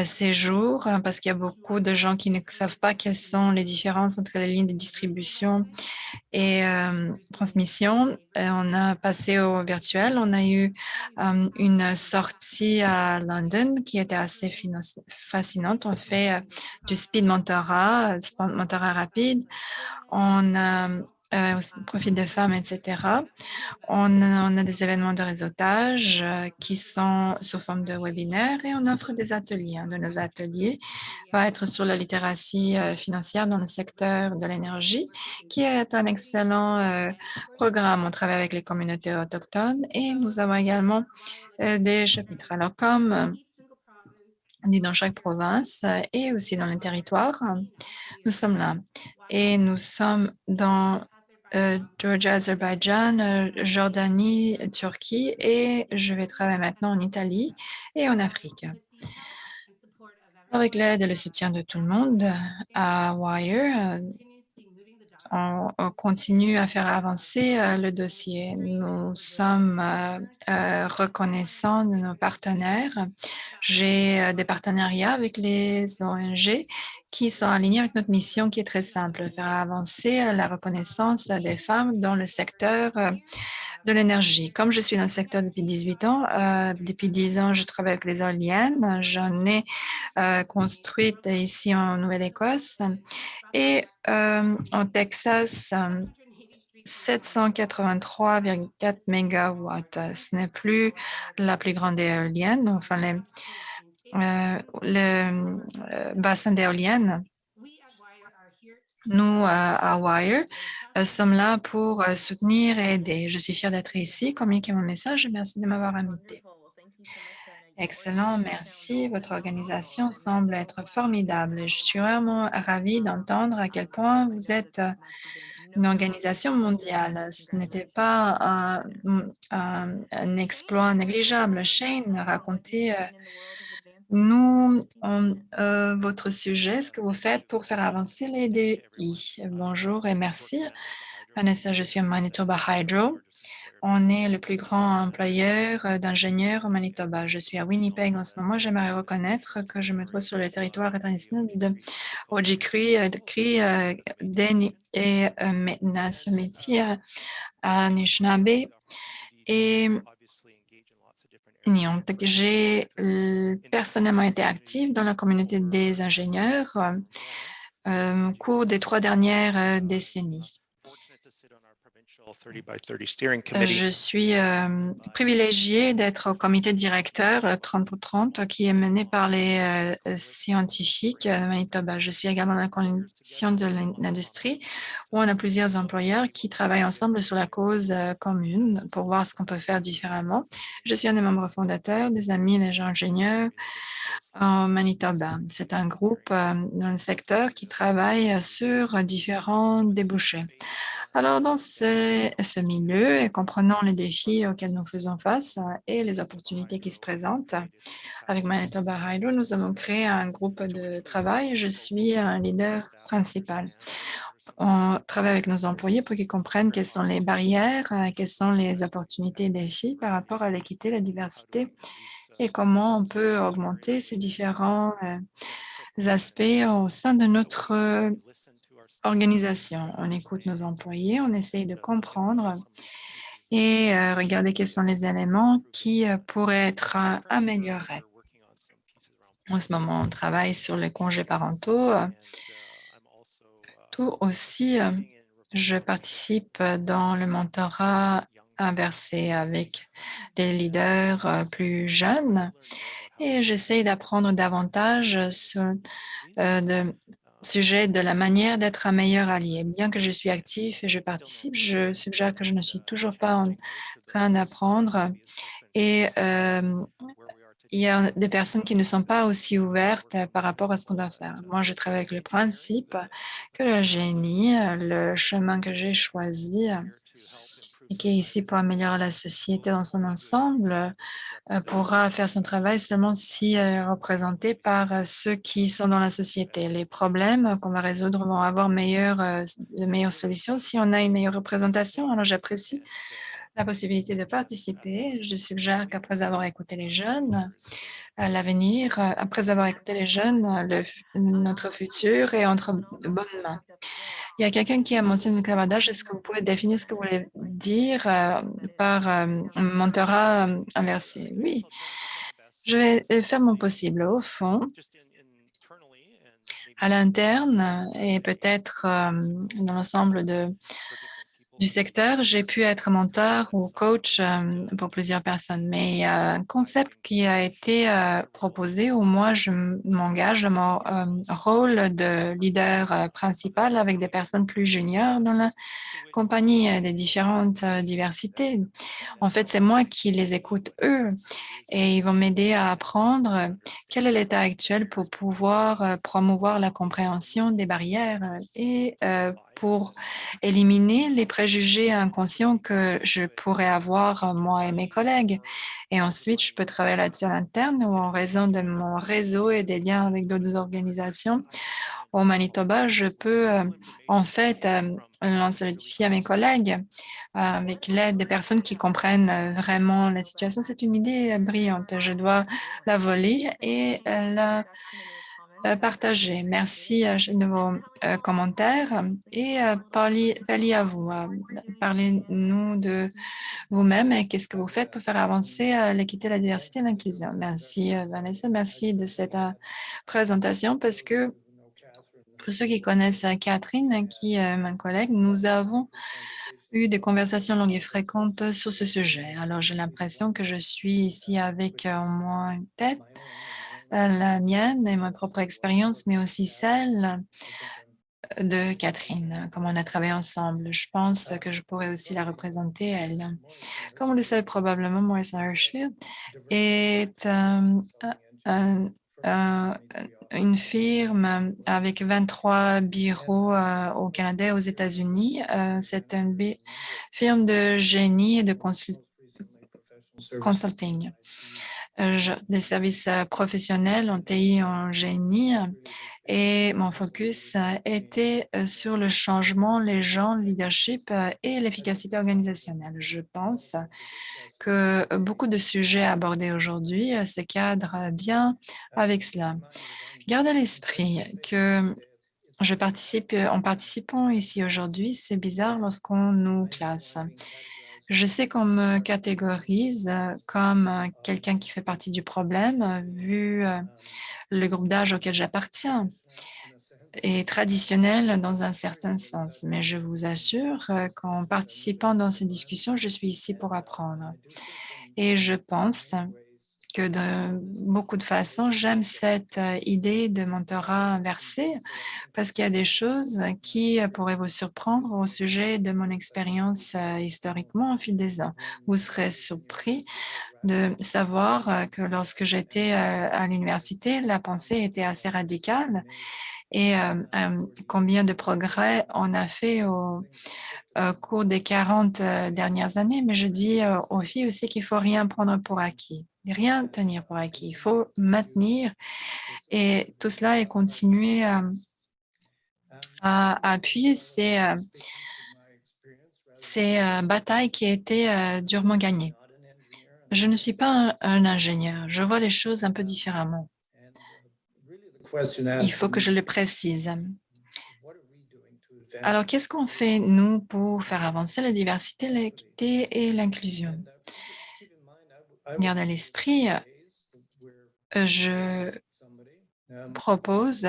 séjours parce qu'il y a beaucoup de gens qui ne savent pas quelles sont les différences entre les lignes de distribution et transmission. On a passé au virtuel. On a eu une sortie à London qui était assez fascinante. On fait du speed mentorat rapide. On profite des femmes, etc. On a des événements de réseautage qui sont sous forme de webinaires et on offre des ateliers. Un de nos ateliers va être sur la littératie financière dans le secteur de l'énergie, qui est un excellent programme. On travaille avec les communautés autochtones et nous avons également des chapitres. Alors, comme on dit dans chaque province et aussi dans les territoires, nous sommes là. Et nous sommes dans Georgia, Azerbaïdjan, Jordanie, Turquie et je vais travailler maintenant en Italie et en Afrique. Avec l'aide et le soutien de tout le monde à WIRE, on continue à faire avancer le dossier. Nous sommes reconnaissants de nos partenaires. J'ai des partenariats avec les ONG qui sont alignés avec notre mission qui est très simple, faire avancer la reconnaissance des femmes dans le secteur de l'énergie. Comme je suis dans le secteur depuis 18 ans, depuis 10 ans, je travaille avec les éoliennes. J'en ai construite ici en Nouvelle-Écosse et en Texas, 783,4 mégawatts. Ce n'est plus la plus grande éolienne, enfin le bassin d'éoliennes. Nous, à WIRE, sommes là pour soutenir et aider. Je suis fière d'être ici, communiquer mon message et merci de m'avoir invité. Excellent, merci. Votre organisation semble être formidable. Je suis vraiment ravie d'entendre à quel point vous êtes une organisation mondiale. Ce n'était pas un exploit négligeable. Shane, racontez nous, votre sujet, ce que vous faites pour faire avancer les DI. Bonjour et merci. Vanessa, je suis à Manitoba Hydro. On est le plus grand employeur d'ingénieurs au Manitoba. Je suis à Winnipeg en ce moment. J'aimerais reconnaître que je me trouve sur le territoire international de Ojibwe, Deni et Métis à Anishinaabe et j'ai personnellement été active dans la communauté des ingénieurs au cours des 3 dernières décennies. Je suis privilégiée d'être au comité directeur 30 pour 30 qui est mené par les scientifiques de Manitoba. Je suis également dans la commission de l'industrie où on a plusieurs employeurs qui travaillent ensemble sur la cause commune pour voir ce qu'on peut faire différemment. Je suis un des membres fondateurs des Amis des ingénieurs en Manitoba. C'est un groupe dans le secteur qui travaille sur différents débouchés. Alors, dans ce milieu et comprenant les défis auxquels nous faisons face et les opportunités qui se présentent, avec Manitoba Hydro, nous avons créé un groupe de travail. Je suis un leader principal. on travaille avec nos employés pour qu'ils comprennent quelles sont les barrières, quelles sont les opportunités et défis par rapport à l'équité, la diversité et comment on peut augmenter ces différents aspects au sein de notre organisation. On écoute nos employés, on essaye de comprendre et regarder quels sont les éléments qui pourraient être améliorés. En ce moment, on travaille sur les congés parentaux. Tout aussi, je participe dans le mentorat inversé avec des leaders plus jeunes et j'essaie d'apprendre davantage sur le sujet de la manière d'être un meilleur allié. Bien que je suis actif et je participe, je suggère que je ne suis toujours pas en train d'apprendre et il y a des personnes qui ne sont pas aussi ouvertes par rapport à ce qu'on doit faire. Moi, je travaille avec le principe que le génie, le chemin que j'ai choisi et qui est ici pour améliorer la société dans son ensemble, pourra faire son travail seulement si elle est représentée par ceux qui sont dans la société. Les problèmes qu'on va résoudre vont avoir de meilleures solutions si on a une meilleure représentation. Alors, j'apprécie la possibilité de participer. Je suggère qu'après avoir écouté les jeunes, à l'avenir, après avoir écouté les jeunes, notre futur est entre bonnes mains. Il y a quelqu'un qui a mentionné le clavardage. Est-ce que vous pouvez définir ce que vous voulez dire par mentorat inversé? Oui, je vais faire mon possible. Au fond, à l'interne et peut-être dans l'ensemble du secteur, j'ai pu être mentor ou coach pour plusieurs personnes, mais il y a un concept qui a été proposé où moi je m'engage dans mon rôle de leader principal avec des personnes plus juniors dans la compagnie des différentes diversités. En fait, c'est moi qui les écoute eux et ils vont m'aider à apprendre quel est l'état actuel pour pouvoir promouvoir la compréhension des barrières et pour éliminer les préjugés inconscients que je pourrais avoir moi et mes collègues. Et ensuite, je peux travailler là-dessus à l'interne ou en raison de mon réseau et des liens avec d'autres organisations. Au Manitoba, je peux en fait lancer le défi à mes collègues avec l'aide des personnes qui comprennent vraiment la situation. C'est une idée brillante. Je dois la voler et la partager. Merci de vos commentaires et parlez à vous. Parlez-nous de vous-même et qu'est-ce que vous faites pour faire avancer l'équité, la diversité et l'inclusion. Merci Vanessa, merci de cette présentation parce que pour ceux qui connaissent Catherine, qui est ma collègue, nous avons eu des conversations longues et fréquentes sur ce sujet. Alors, j'ai l'impression que je suis ici avec au moins une tête, la mienne et ma propre expérience, mais aussi celle de Catherine, comme on a travaillé ensemble. Je pense que je pourrais aussi la représenter, elle. Comme vous le savez probablement, Morrison Hershfield est une firme avec 23 bureaux au Canada et aux États-Unis. C'est une firme de génie et de consulting. Des services professionnels en TI et en génie. Et mon focus était sur le changement, les gens, le leadership et l'efficacité organisationnelle. Je pense que beaucoup de sujets abordés aujourd'hui se cadrent bien avec cela. Gardez à l'esprit que en participant ici aujourd'hui, c'est bizarre lorsqu'on nous classe. Je sais qu'on me catégorise comme quelqu'un qui fait partie du problème, vu le groupe d'âge auquel j'appartiens est traditionnel dans un certain sens. Mais je vous assure qu'en participant dans ces discussions, je suis ici pour apprendre. Et je pense que de beaucoup de façons, j'aime cette idée de mentorat inversé parce qu'il y a des choses qui pourraient vous surprendre au sujet de mon expérience historiquement au fil des ans. Vous serez surpris de savoir que lorsque j'étais à l'université, la pensée était assez radicale et combien de progrès on a fait au cours des 40 dernières années. Mais je dis aux filles aussi qu'il faut rien prendre pour acquis, rien tenir pour acquis. Il faut maintenir et tout cela et continuer a appuyé ces batailles qui étaient durement gagnées. Je ne suis pas un ingénieur, je vois les choses un peu différemment. Il faut que je le précise. Alors, qu'est-ce qu'on fait, nous, pour faire avancer la diversité, l'équité et l'inclusion? Garde à l'esprit, je propose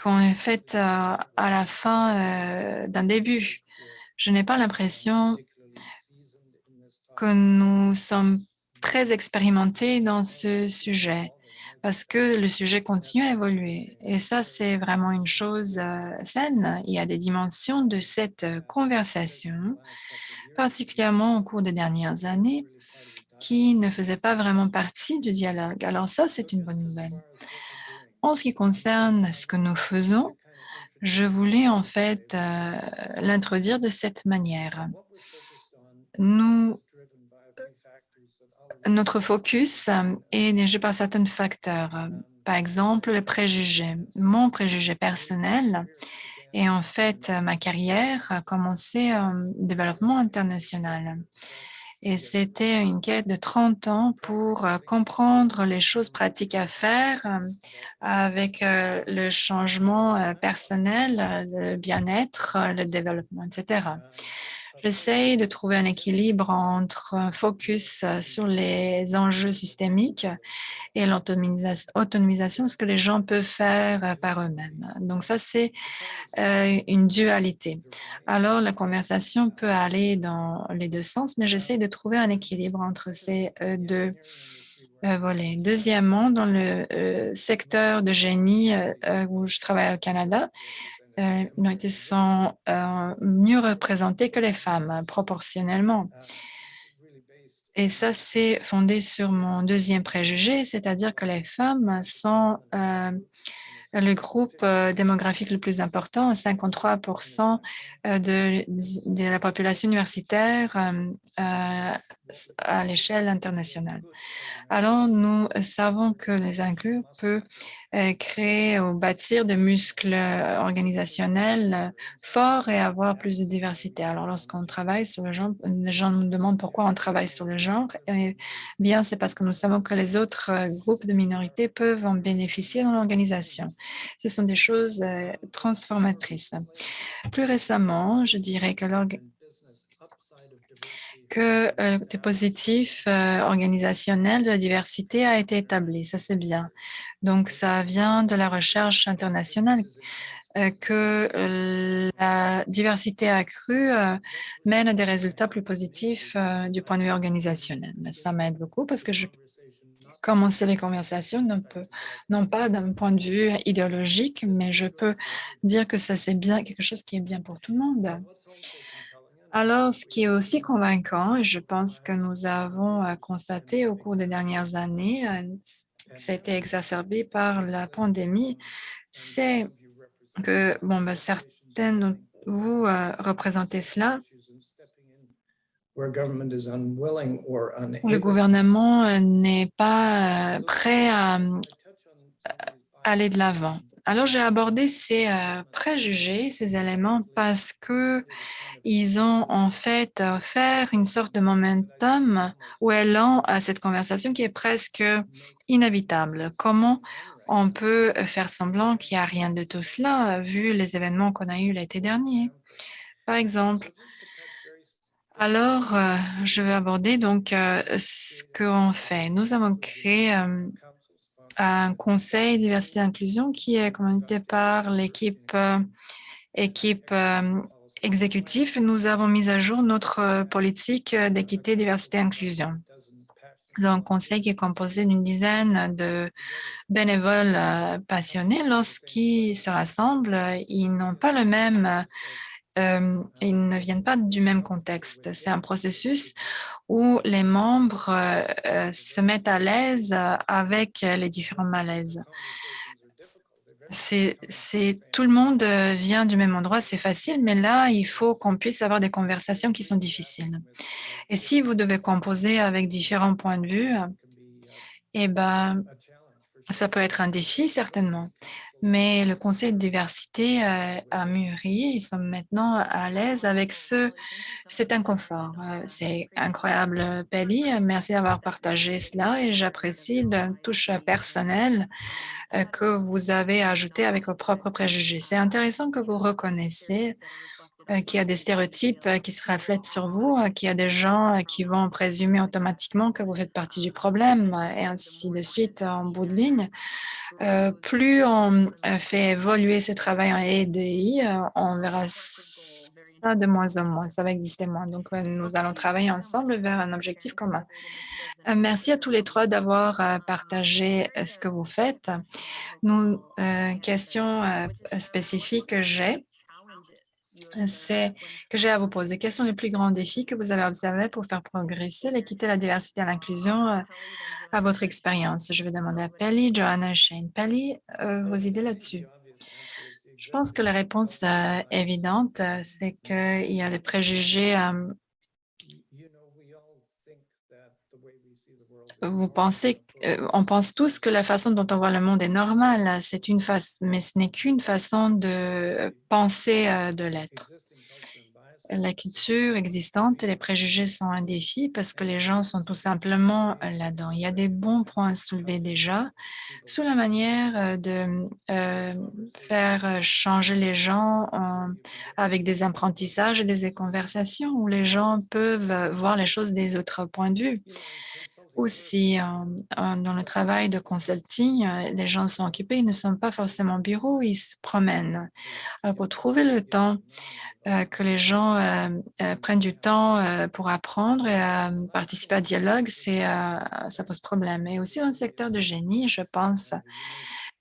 qu'on est fait à la fin d'un début. Je n'ai pas l'impression que nous sommes très expérimentés dans ce sujet parce que le sujet continue à évoluer. Et ça, c'est vraiment une chose saine. Il y a des dimensions de cette conversation, particulièrement au cours des dernières années, qui ne faisaient pas vraiment partie du dialogue. Alors ça, c'est une bonne nouvelle. En ce qui concerne ce que nous faisons, je voulais en fait l'introduire de cette manière. Notre focus est dirigé par certains facteurs. Par exemple, le préjugé. Mon préjugé personnel et en fait ma carrière a commencé en développement international. Et c'était une quête de 30 ans pour comprendre les choses pratiques à faire avec le changement personnel, le bien-être, le développement, etc. J'essaye de trouver un équilibre entre un focus sur les enjeux systémiques et l'autonomisation, ce que les gens peuvent faire par eux-mêmes. Donc ça, c'est une dualité. Alors, la conversation peut aller dans les deux sens, mais j'essaie de trouver un équilibre entre ces deux volets. Deuxièmement, dans le secteur de génie où je travaille au Canada, les minorités sont mieux représentées que les femmes, proportionnellement. Et ça, c'est fondé sur mon deuxième préjugé, c'est-à-dire que les femmes sont le groupe démographique le plus important, 53% de la population universitaire à l'échelle internationale. Alors, nous savons que les inclure peut créer ou bâtir des muscles organisationnels forts et avoir plus de diversité. Alors, lorsqu'on travaille sur le genre, les gens nous demandent pourquoi on travaille sur le genre. Eh bien, c'est parce que nous savons que les autres groupes de minorités peuvent en bénéficier dans l'organisation. Ce sont des choses transformatrices. Plus récemment, je dirais que le côté positif organisationnel de la diversité a été établi. Ça, c'est bien. Donc, ça vient de la recherche internationale que la diversité accrue mène à des résultats plus positifs du point de vue organisationnel. Mais ça m'aide beaucoup parce que je commencer les conversations non pas d'un point de vue idéologique, mais je peux dire que ça, c'est bien, quelque chose qui est bien pour tout le monde. Alors, ce qui est aussi convaincant, et je pense que nous avons constaté au cours des dernières années, ça a été exacerbé par la pandémie, c'est que, certains de vous représentez cela. Le gouvernement n'est pas prêt à aller de l'avant. Alors, j'ai abordé ces préjugés, ces éléments, parce que ils ont en fait offert une sorte de momentum ou élan à cette conversation qui est presque inévitable. Comment on peut faire semblant qu'il n'y a rien de tout cela, vu les événements qu'on a eus l'été dernier, par exemple? Alors, je vais aborder donc ce qu'on fait. Nous avons créé un conseil diversité et inclusion qui est commandité par l'équipe exécutive. Nous avons mis à jour notre politique d'équité, diversité et inclusion. Nous avons un conseil qui est composé d'une dizaine de bénévoles passionnés. Lorsqu'ils se rassemblent, ils n'ont pas le même ils ne viennent pas du même contexte. C'est un processus où les membres se mettent à l'aise avec les différents malaises. Tout le monde vient du même endroit, c'est facile, mais là, il faut qu'on puisse avoir des conversations qui sont difficiles. Et si vous devez composer avec différents points de vue, eh ben, ça peut être un défi, certainement. Mais le Conseil de diversité a mûri. Ils sont maintenant à l'aise avec cet inconfort. C'est incroyable, Pelly. Merci d'avoir partagé cela et j'apprécie la touche personnelle que vous avez ajoutée avec vos propres préjugés. C'est intéressant que vous reconnaissiez qu'il y a des stéréotypes qui se reflètent sur vous, qu'il y a des gens qui vont présumer automatiquement que vous faites partie du problème et ainsi de suite en bout de ligne. Plus on fait évoluer ce travail en EDI, on verra ça de moins en moins, ça va exister moins. Donc, nous allons travailler ensemble vers un objectif commun. Merci à tous les trois d'avoir partagé ce que vous faites. Nous, question spécifique que j'ai à vous poser. Quels sont les plus grands défis que vous avez observés pour faire progresser l'équité, la diversité et l'inclusion à votre expérience? Je vais demander à Pelly, Joanna, Shane. Pelly, vos idées là-dessus? Je pense que la réponse évidente, c'est qu'il y a des préjugés. Vous pensez, on pense tous que la façon dont on voit le monde est normale. C'est une mais ce n'est qu'une façon de penser de l'être. La culture existante, les préjugés sont un défi parce que les gens sont tout simplement là-dedans. Il y a des bons points à soulever déjà sous la manière de faire changer les gens avec des apprentissages et des conversations où les gens peuvent voir les choses des autres points de vue. Aussi, dans le travail de consulting, les gens sont occupés, ils ne sont pas forcément au bureau, ils se promènent. Alors, pour trouver le temps, que les gens prennent du temps pour apprendre et participer à dialogue, ça pose problème. Et aussi dans le secteur de génie, je pense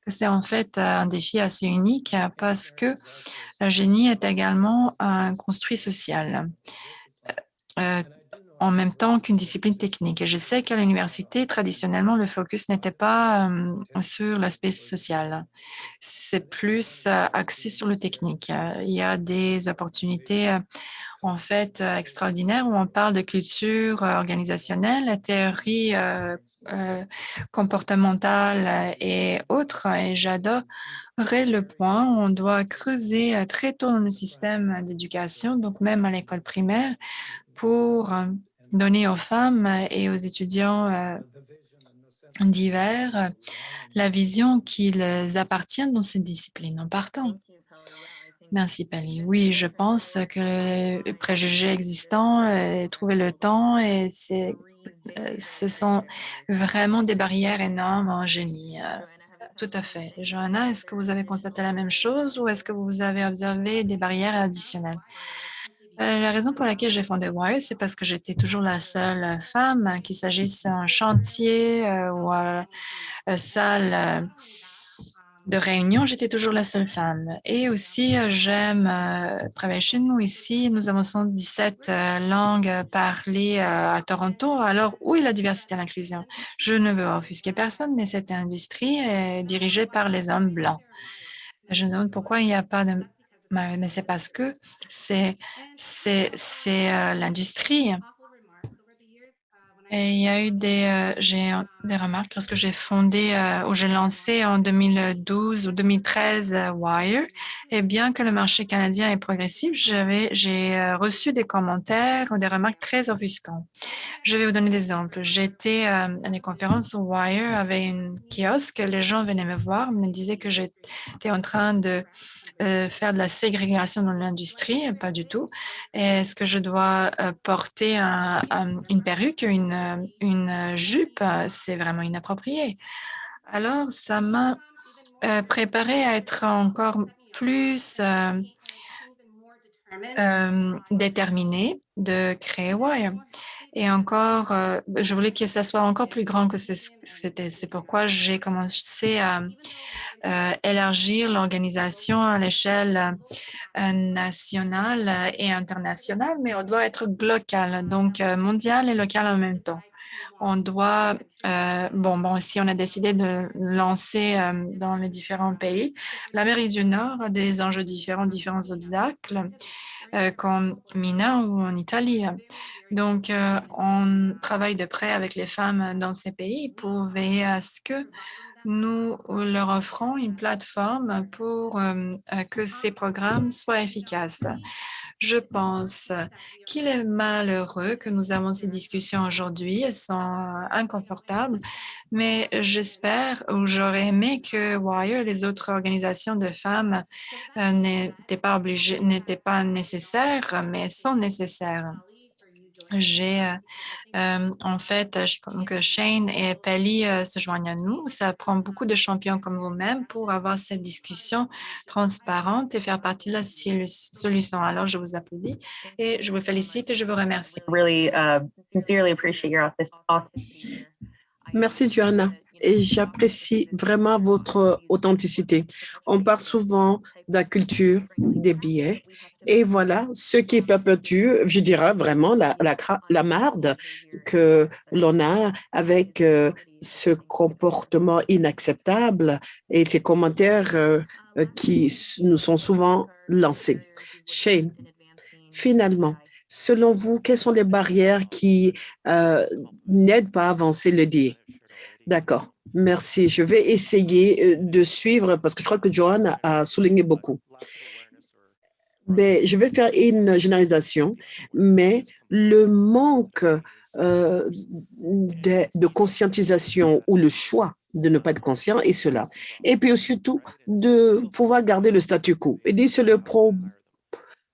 que c'est en fait un défi assez unique parce que le génie est également un construit social. En même temps qu'une discipline technique. Et je sais qu'à l'université, traditionnellement, le focus n'était pas sur l'aspect social. C'est plus axé sur le technique. Il y a des opportunités en fait extraordinaires où on parle de culture organisationnelle, théorie comportementale et autres. Et j'adorerais le point où on doit creuser très tôt dans le système d'éducation, donc même à l'école primaire, pour donner aux femmes et aux étudiants divers la vision qu'ils appartiennent dans ces disciplines en partant. Merci, Pali. Oui, je pense que les préjugés existants, trouver le temps, et ce sont vraiment des barrières énormes en génie. Tout à fait. Johanna, est-ce que vous avez constaté la même chose ou est-ce que vous avez observé des barrières additionnelles? La raison pour laquelle j'ai fondé Wire, c'est parce que j'étais toujours la seule femme, qu'il s'agisse d'un chantier ou à salle de réunion, j'étais toujours la seule femme. Et aussi, j'aime travailler chez nous ici. Nous avons 117 langues parlées à Toronto. Alors, où est la diversité et l'inclusion? Je ne veux offusquer personne, mais cette industrie est dirigée par les hommes blancs. Je me demande pourquoi il n'y a pas de... Mais c'est parce que c'est l'industrie. Et il y a eu j'ai des remarques lorsque j'ai fondé ou j'ai lancé en 2012 ou 2013 Wire. Et bien que le marché canadien est progressif, j'ai reçu des commentaires ou des remarques très offusquantes. Je vais vous donner des exemples. J'étais à des conférences où Wire avait une kiosque. Les gens venaient me voir, me disaient que j'étais en train de faire de la ségrégation dans l'industrie, pas du tout. Est-ce que je dois porter une perruque, une jupe? C'est vraiment inapproprié. Alors, ça m'a préparé à être encore plus déterminée de créer Wire. Et encore, je voulais que ça soit encore plus grand que c'était. C'est pourquoi j'ai commencé à élargir l'organisation à l'échelle nationale et internationale, mais on doit être local, donc mondial et local en même temps. On doit, si on a décidé de lancer dans les différents pays, l'Amérique du Nord a des enjeux différents, différents obstacles, comme Mina ou en Italie. Donc, on travaille de près avec les femmes dans ces pays pour veiller à ce que nous leur offrons une plateforme pour que ces programmes soient efficaces. Je pense qu'il est malheureux que nous avons ces discussions aujourd'hui. Elles sont inconfortables, mais j'espère ou j'aurais aimé que WIRE, les autres organisations de femmes, n'étaient pas nécessaires, mais sont nécessaires. En fait, que Shane et Pelly se joignent à nous. Ça prend beaucoup de champions comme vous-même pour avoir cette discussion transparente et faire partie de la solution. Alors, je vous applaudis et je vous félicite et je vous remercie. Really sincerely appreciate your authenticity. Merci, Joanna. Et j'apprécie vraiment votre authenticité. On parle souvent de la culture des billets. Et voilà ce qui perpétue, je dirais vraiment, la marde que l'on a avec ce comportement inacceptable et ces commentaires qui nous sont souvent lancés. Shane, finalement, selon vous, quelles sont les barrières qui n'aident pas à avancer le DIE? D'accord, merci. Je vais essayer de suivre parce que je crois que Joanne a souligné beaucoup. Je vais faire une généralisation, mais le manque de conscientisation ou le choix de ne pas être conscient est cela. Et puis surtout, de pouvoir garder le statu quo. Et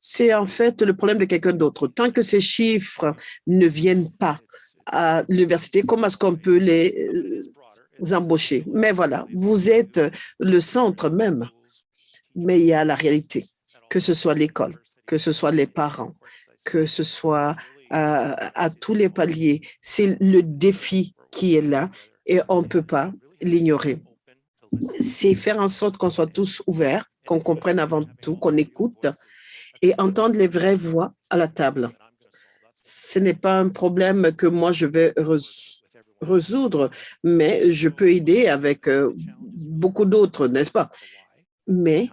c'est en fait le problème de quelqu'un d'autre. Tant que ces chiffres ne viennent pas à l'université, comment est-ce qu'on peut les embaucher? Mais voilà, vous êtes le centre même, mais il y a la réalité. Que ce soit l'école, que ce soit les parents, que ce soit à tous les paliers. C'est le défi qui est là et on ne peut pas l'ignorer. C'est faire en sorte qu'on soit tous ouverts, qu'on comprenne avant tout, qu'on écoute et entendre les vraies voix à la table. Ce n'est pas un problème que moi je vais résoudre, mais je peux aider avec beaucoup d'autres, n'est-ce pas? Mais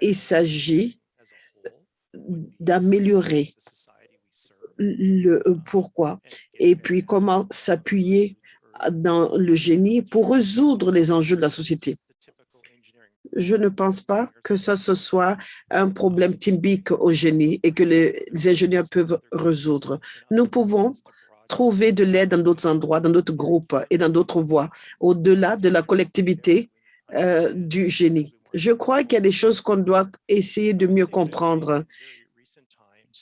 il s'agit d'améliorer le pourquoi et puis comment s'appuyer dans le génie pour résoudre les enjeux de la société. Je ne pense pas que ça ce soit un problème typique au génie et que les ingénieurs peuvent résoudre. Nous pouvons trouver de l'aide dans d'autres endroits, dans d'autres groupes et dans d'autres voies, au-delà de la collectivité du génie. Je crois qu'il y a des choses qu'on doit essayer de mieux comprendre.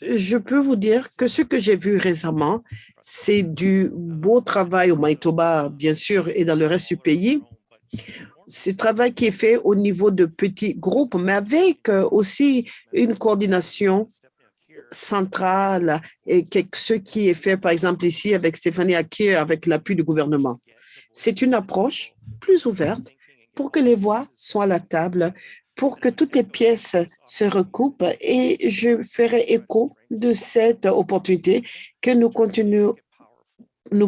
Je peux vous dire que ce que j'ai vu récemment, c'est du beau travail au Manitoba, bien sûr, et dans le reste du pays. C'est un travail qui est fait au niveau de petits groupes, mais avec aussi une coordination centrale et ce qui est fait, par exemple, ici avec Stéphanie Akir, avec l'appui du gouvernement. C'est une approche plus ouverte pour que les voix soient à la table, pour que toutes les pièces se recoupent et je ferai écho de cette opportunité que nous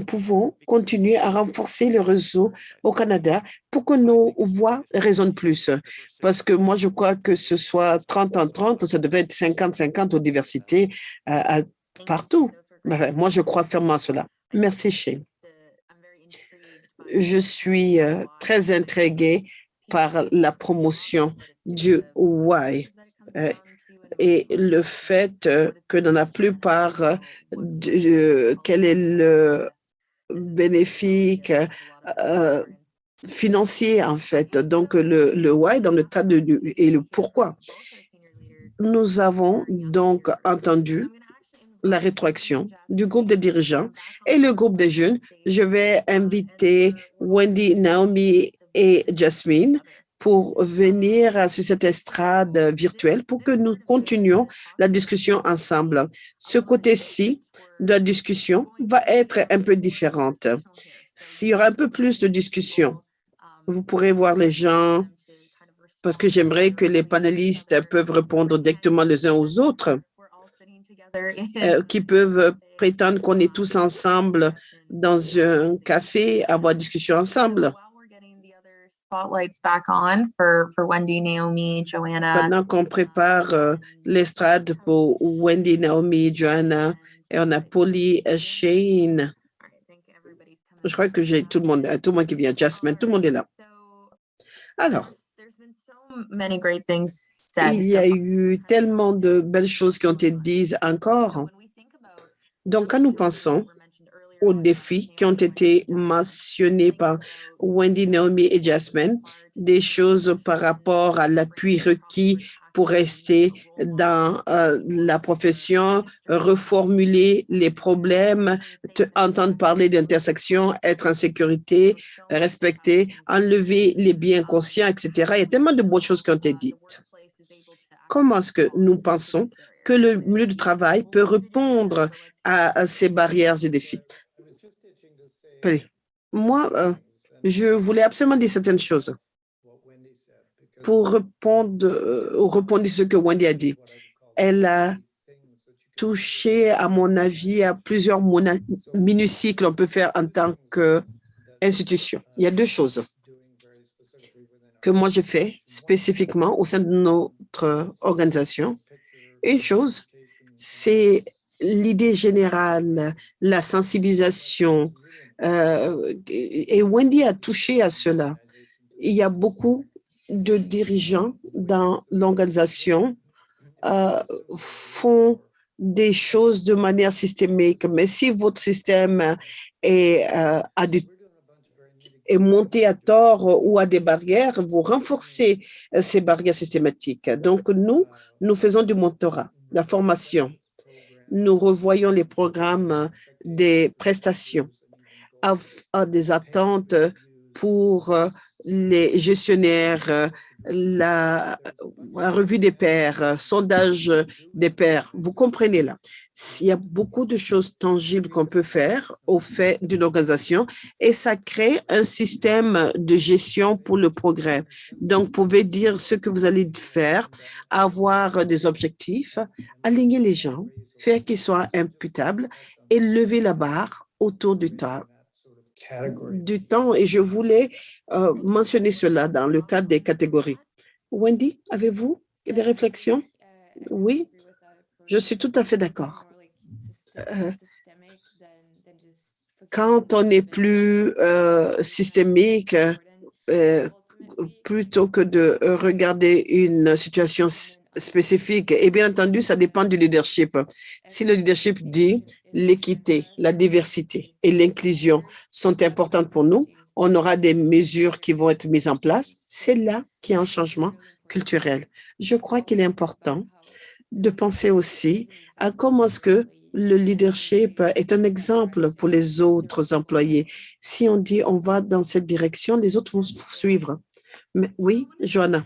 pouvons continuer à renforcer le réseau au Canada pour que nos voix résonnent plus. Parce que moi, je crois que ce soit 30 en 30, ça devait être 50-50 aux diversités partout. Moi, je crois fermement à cela. Merci, Shane. Je suis très intriguée par la promotion du why et le fait que dans la plupart, quel est le bénéfice financier en fait. Donc le why dans le cas et le pourquoi. Nous avons donc entendu la rétroaction du groupe des dirigeants et le groupe des jeunes. Je vais inviter Wendy, Naomi et Jasmine pour venir sur cette estrade virtuelle pour que nous continuions la discussion ensemble. Ce côté-ci de la discussion va être un peu différente. S'il y aura un peu plus de discussion, vous pourrez voir les gens, parce que j'aimerais que les panélistes peuvent répondre directement les uns aux autres, qui peuvent prétendre qu'on est tous ensemble dans un café, avoir discussion ensemble. Spotlights back on for Wendy, Naomi, Joanna. Pendant qu'on prépare l'estrade pour Wendy, Naomi, Joanna, et on a Polly, Shane. Je crois que j'ai tout le monde qui vient, Jasmine, tout le monde est là. Alors, There's been so many great things said. il y a eu tellement de belles choses qui ont été dites encore. Donc, quand nous pensons aux défis qui ont été mentionnés par Wendy, Naomi et Jasmine, des choses par rapport à l'appui requis pour rester dans la profession, reformuler les problèmes, entendre parler d'intersection, être en sécurité, respecter, enlever les biens conscients, etc. Il y a tellement de bonnes choses qui ont été dites. Comment est-ce que nous pensons que le milieu du travail peut répondre à ces barrières et défis? Moi, je voulais absolument dire certaines choses pour répondre à ce que Wendy a dit. Elle a touché, à mon avis, à plusieurs minuties que l'on peut faire en tant qu'institution. Il y a deux choses que moi je fais spécifiquement au sein de notre organisation. Une chose, c'est l'idée générale, la sensibilisation, et Wendy a touché à cela. Il y a beaucoup de dirigeants dans l'organisation font des choses de manière systémique, mais si votre système est monté à tort ou à des barrières, vous renforcez ces barrières systématiques. Donc, nous faisons du mentorat, la formation. Nous revoyons les programmes des prestations, à des attentes pour les gestionnaires, la revue des pairs, sondage des pairs. Vous comprenez là, il y a beaucoup de choses tangibles qu'on peut faire au fait d'une organisation et ça crée un système de gestion pour le progrès. Donc, vous pouvez dire ce que vous allez faire, avoir des objectifs, aligner les gens, faire qu'ils soient imputables et lever la barre autour du temps. Et je voulais mentionner cela dans le cadre des catégories. Wendy, avez-vous des réflexions? Oui, je suis tout à fait d'accord. Quand on est plus systémique, plutôt que de regarder une situation spécifique, et bien entendu, ça dépend du leadership. Si le leadership dit l'équité, la diversité et l'inclusion sont importantes pour nous, on aura des mesures qui vont être mises en place. C'est là qu'il y a un changement culturel. Je crois qu'il est important de penser aussi à comment est-ce que le leadership est un exemple pour les autres employés. Si on dit on va dans cette direction, les autres vont suivre. Mais oui, Joanna.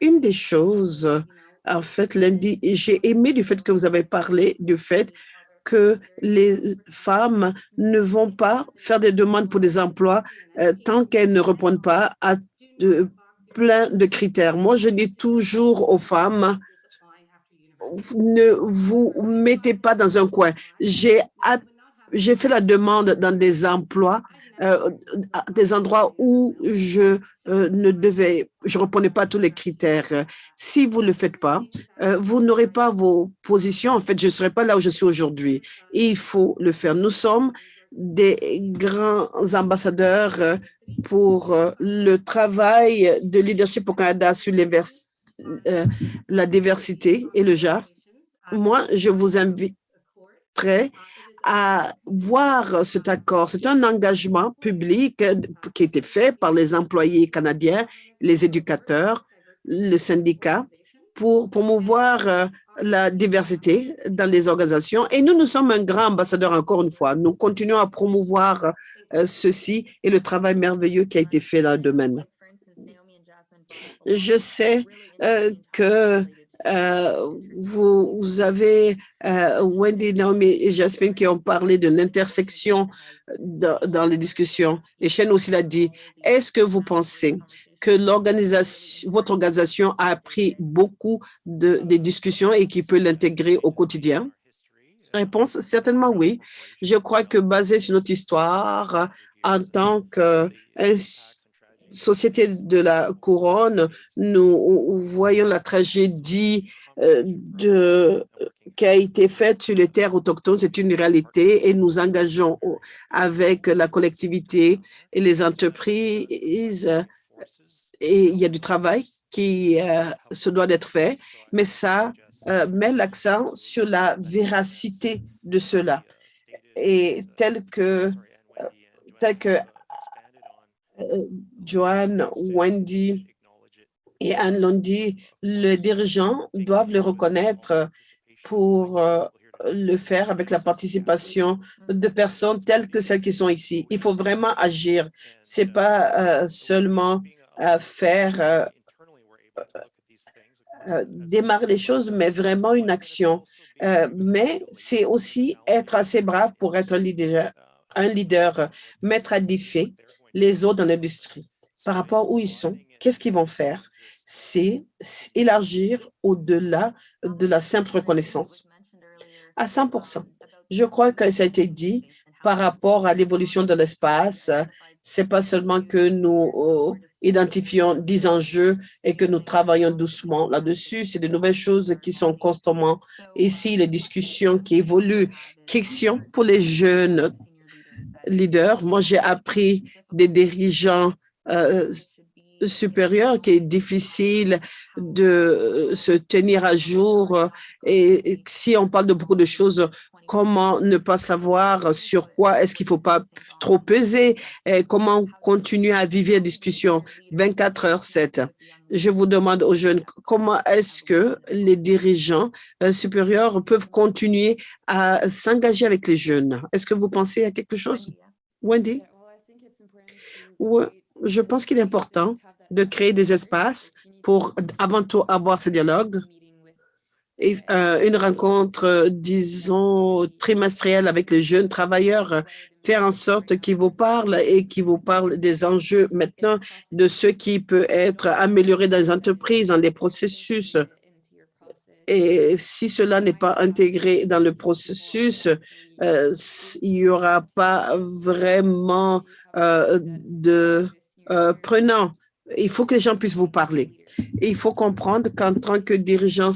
Une des choses, en fait, lundi, j'ai aimé du fait que vous avez parlé du fait que les femmes ne vont pas faire des demandes pour des emplois tant qu'elles ne répondent pas à plein de critères. Moi, je dis toujours aux femmes, ne vous mettez pas dans un coin. J'ai fait la demande dans des emplois, des endroits où je je répondais pas à tous les critères. Si vous ne le faites pas, vous n'aurez pas vos positions. En fait, je ne serai pas là où je suis aujourd'hui. Il faut le faire. Nous sommes des grands ambassadeurs pour le travail de leadership au Canada sur la diversité et le genre. Moi, je vous inviterai à voir cet accord. C'est un engagement public qui a été fait par les employés canadiens, les éducateurs, le syndicat pour promouvoir la diversité dans les organisations. Et nous sommes un grand ambassadeur encore une fois. Nous continuons à promouvoir ceci et le travail merveilleux qui a été fait dans le domaine. Je sais que vous avez Wendy, Naomi et Jasmine qui ont parlé de l'intersection dans les discussions. Et Shane aussi l'a dit. Est-ce que vous pensez que votre organisation a appris beaucoup des discussions et qui peut l'intégrer au quotidien? Réponse, certainement oui. Je crois que basé sur notre histoire, en tant que Société de la Couronne, nous voyons la tragédie qui a été faite sur les terres autochtones. C'est une réalité et nous engageons avec la collectivité et les entreprises et il y a du travail qui se doit d'être fait, mais ça met l'accent sur la véracité de cela. Et tel que Joanne, Wendy et Anne l'ont dit, les dirigeants doivent le reconnaître pour le faire avec la participation de personnes telles que celles qui sont ici. Il faut vraiment agir. C'est pas seulement faire démarrer les choses, mais vraiment une action. Mais c'est aussi être assez brave pour être un leader, mettre à défi les autres dans l'industrie par rapport où ils sont. Qu'est-ce qu'ils vont faire? C'est élargir au-delà de la simple reconnaissance. À 100%. Je crois que ça a été dit par rapport à l'évolution de l'espace. C'est pas seulement que nous identifions 10 enjeux et que nous travaillons doucement là-dessus. C'est de nouvelles choses qui sont constamment ici, les discussions qui évoluent. Question pour les jeunes leaders. Moi, j'ai appris des dirigeants supérieurs qu'il est difficile de se tenir à jour. Et si on parle de beaucoup de choses, comment ne pas savoir sur quoi est-ce qu'il ne faut pas trop peser, et comment continuer à vivre la discussion 24h/7. Je vous demande aux jeunes, comment est-ce que les dirigeants supérieurs peuvent continuer à s'engager avec les jeunes? Est-ce que vous pensez à quelque chose? Wendy? Oui, je pense qu'il est important de créer des espaces pour avant tout avoir ce dialogue. Et, une rencontre, disons, trimestrielle avec les jeunes travailleurs, faire en sorte qu'ils vous parlent et qu'ils vous parlent des enjeux maintenant, de ce qui peut être amélioré dans les entreprises, dans les processus. Et si cela n'est pas intégré dans le processus, il n'y aura pas vraiment de prenant. Il faut que les gens puissent vous parler. Et il faut comprendre qu'en tant que dirigeant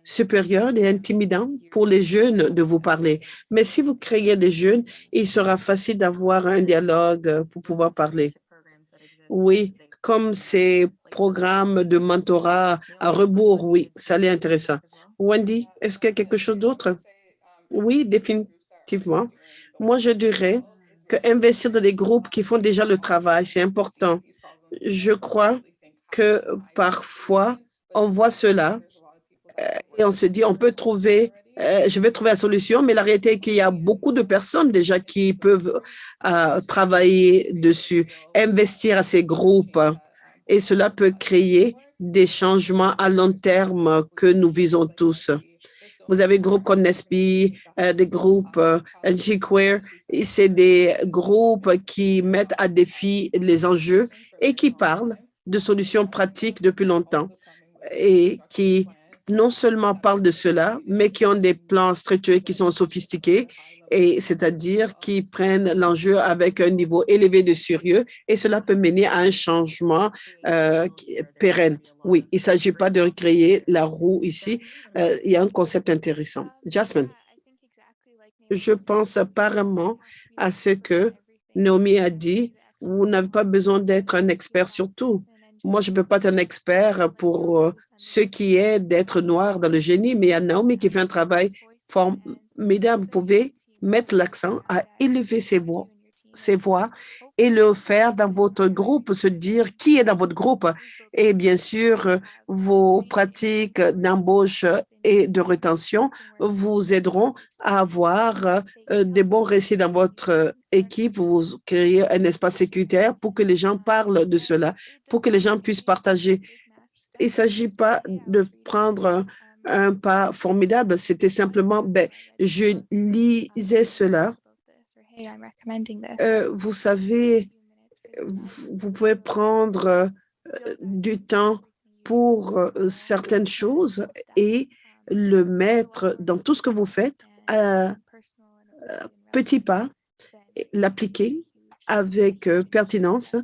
supérieur, il est intimidant pour les jeunes de vous parler. Mais si vous créez des jeunes, il sera facile d'avoir un dialogue pour pouvoir parler. Oui, comme ces programmes de mentorat à rebours, oui, ça l'est intéressant. Wendy, est-ce qu'il y a quelque chose d'autre? Oui, définitivement. Moi, je dirais qu'investir dans des groupes qui font déjà le travail, c'est important. Je crois que parfois, on voit cela et on se dit, on peut trouver, je vais trouver la solution, mais la réalité est qu'il y a beaucoup de personnes déjà qui peuvent travailler dessus, investir à ces groupes et cela peut créer des changements à long terme que nous visons tous. Vous avez des groupes comme NESPI, des groupes NGQueer, et c'est des groupes qui mettent à défi les enjeux et qui parlent de solutions pratiques depuis longtemps et qui non seulement parlent de cela, mais qui ont des plans structurés qui sont sophistiqués, et c'est-à-dire qui prennent l'enjeu avec un niveau élevé de sérieux et cela peut mener à un changement pérenne. Oui, il ne s'agit pas de recréer la roue ici. Il y a un concept intéressant. Jasmine, je pense apparemment à ce que Naomi a dit. Vous n'avez pas besoin d'être un expert sur tout. Moi, je ne peux pas être un expert pour ce qui est d'être noir dans le génie, mais il y a Naomi qui fait un travail formidable. Vous pouvez mettre l'accent à élever ses voix et le faire dans votre groupe, se dire qui est dans votre groupe. Et bien sûr, vos pratiques d'embauche et de rétention vous aideront à avoir des bons récits dans votre équipe. Vous créez un espace sécuritaire pour que les gens parlent de cela, pour que les gens puissent partager. Il ne s'agit pas de prendre un pas formidable, c'était simplement, je lisais cela. Vous savez, vous pouvez prendre du temps pour certaines choses et le mettre dans tout ce que vous faites à petits pas, l'appliquer avec pertinence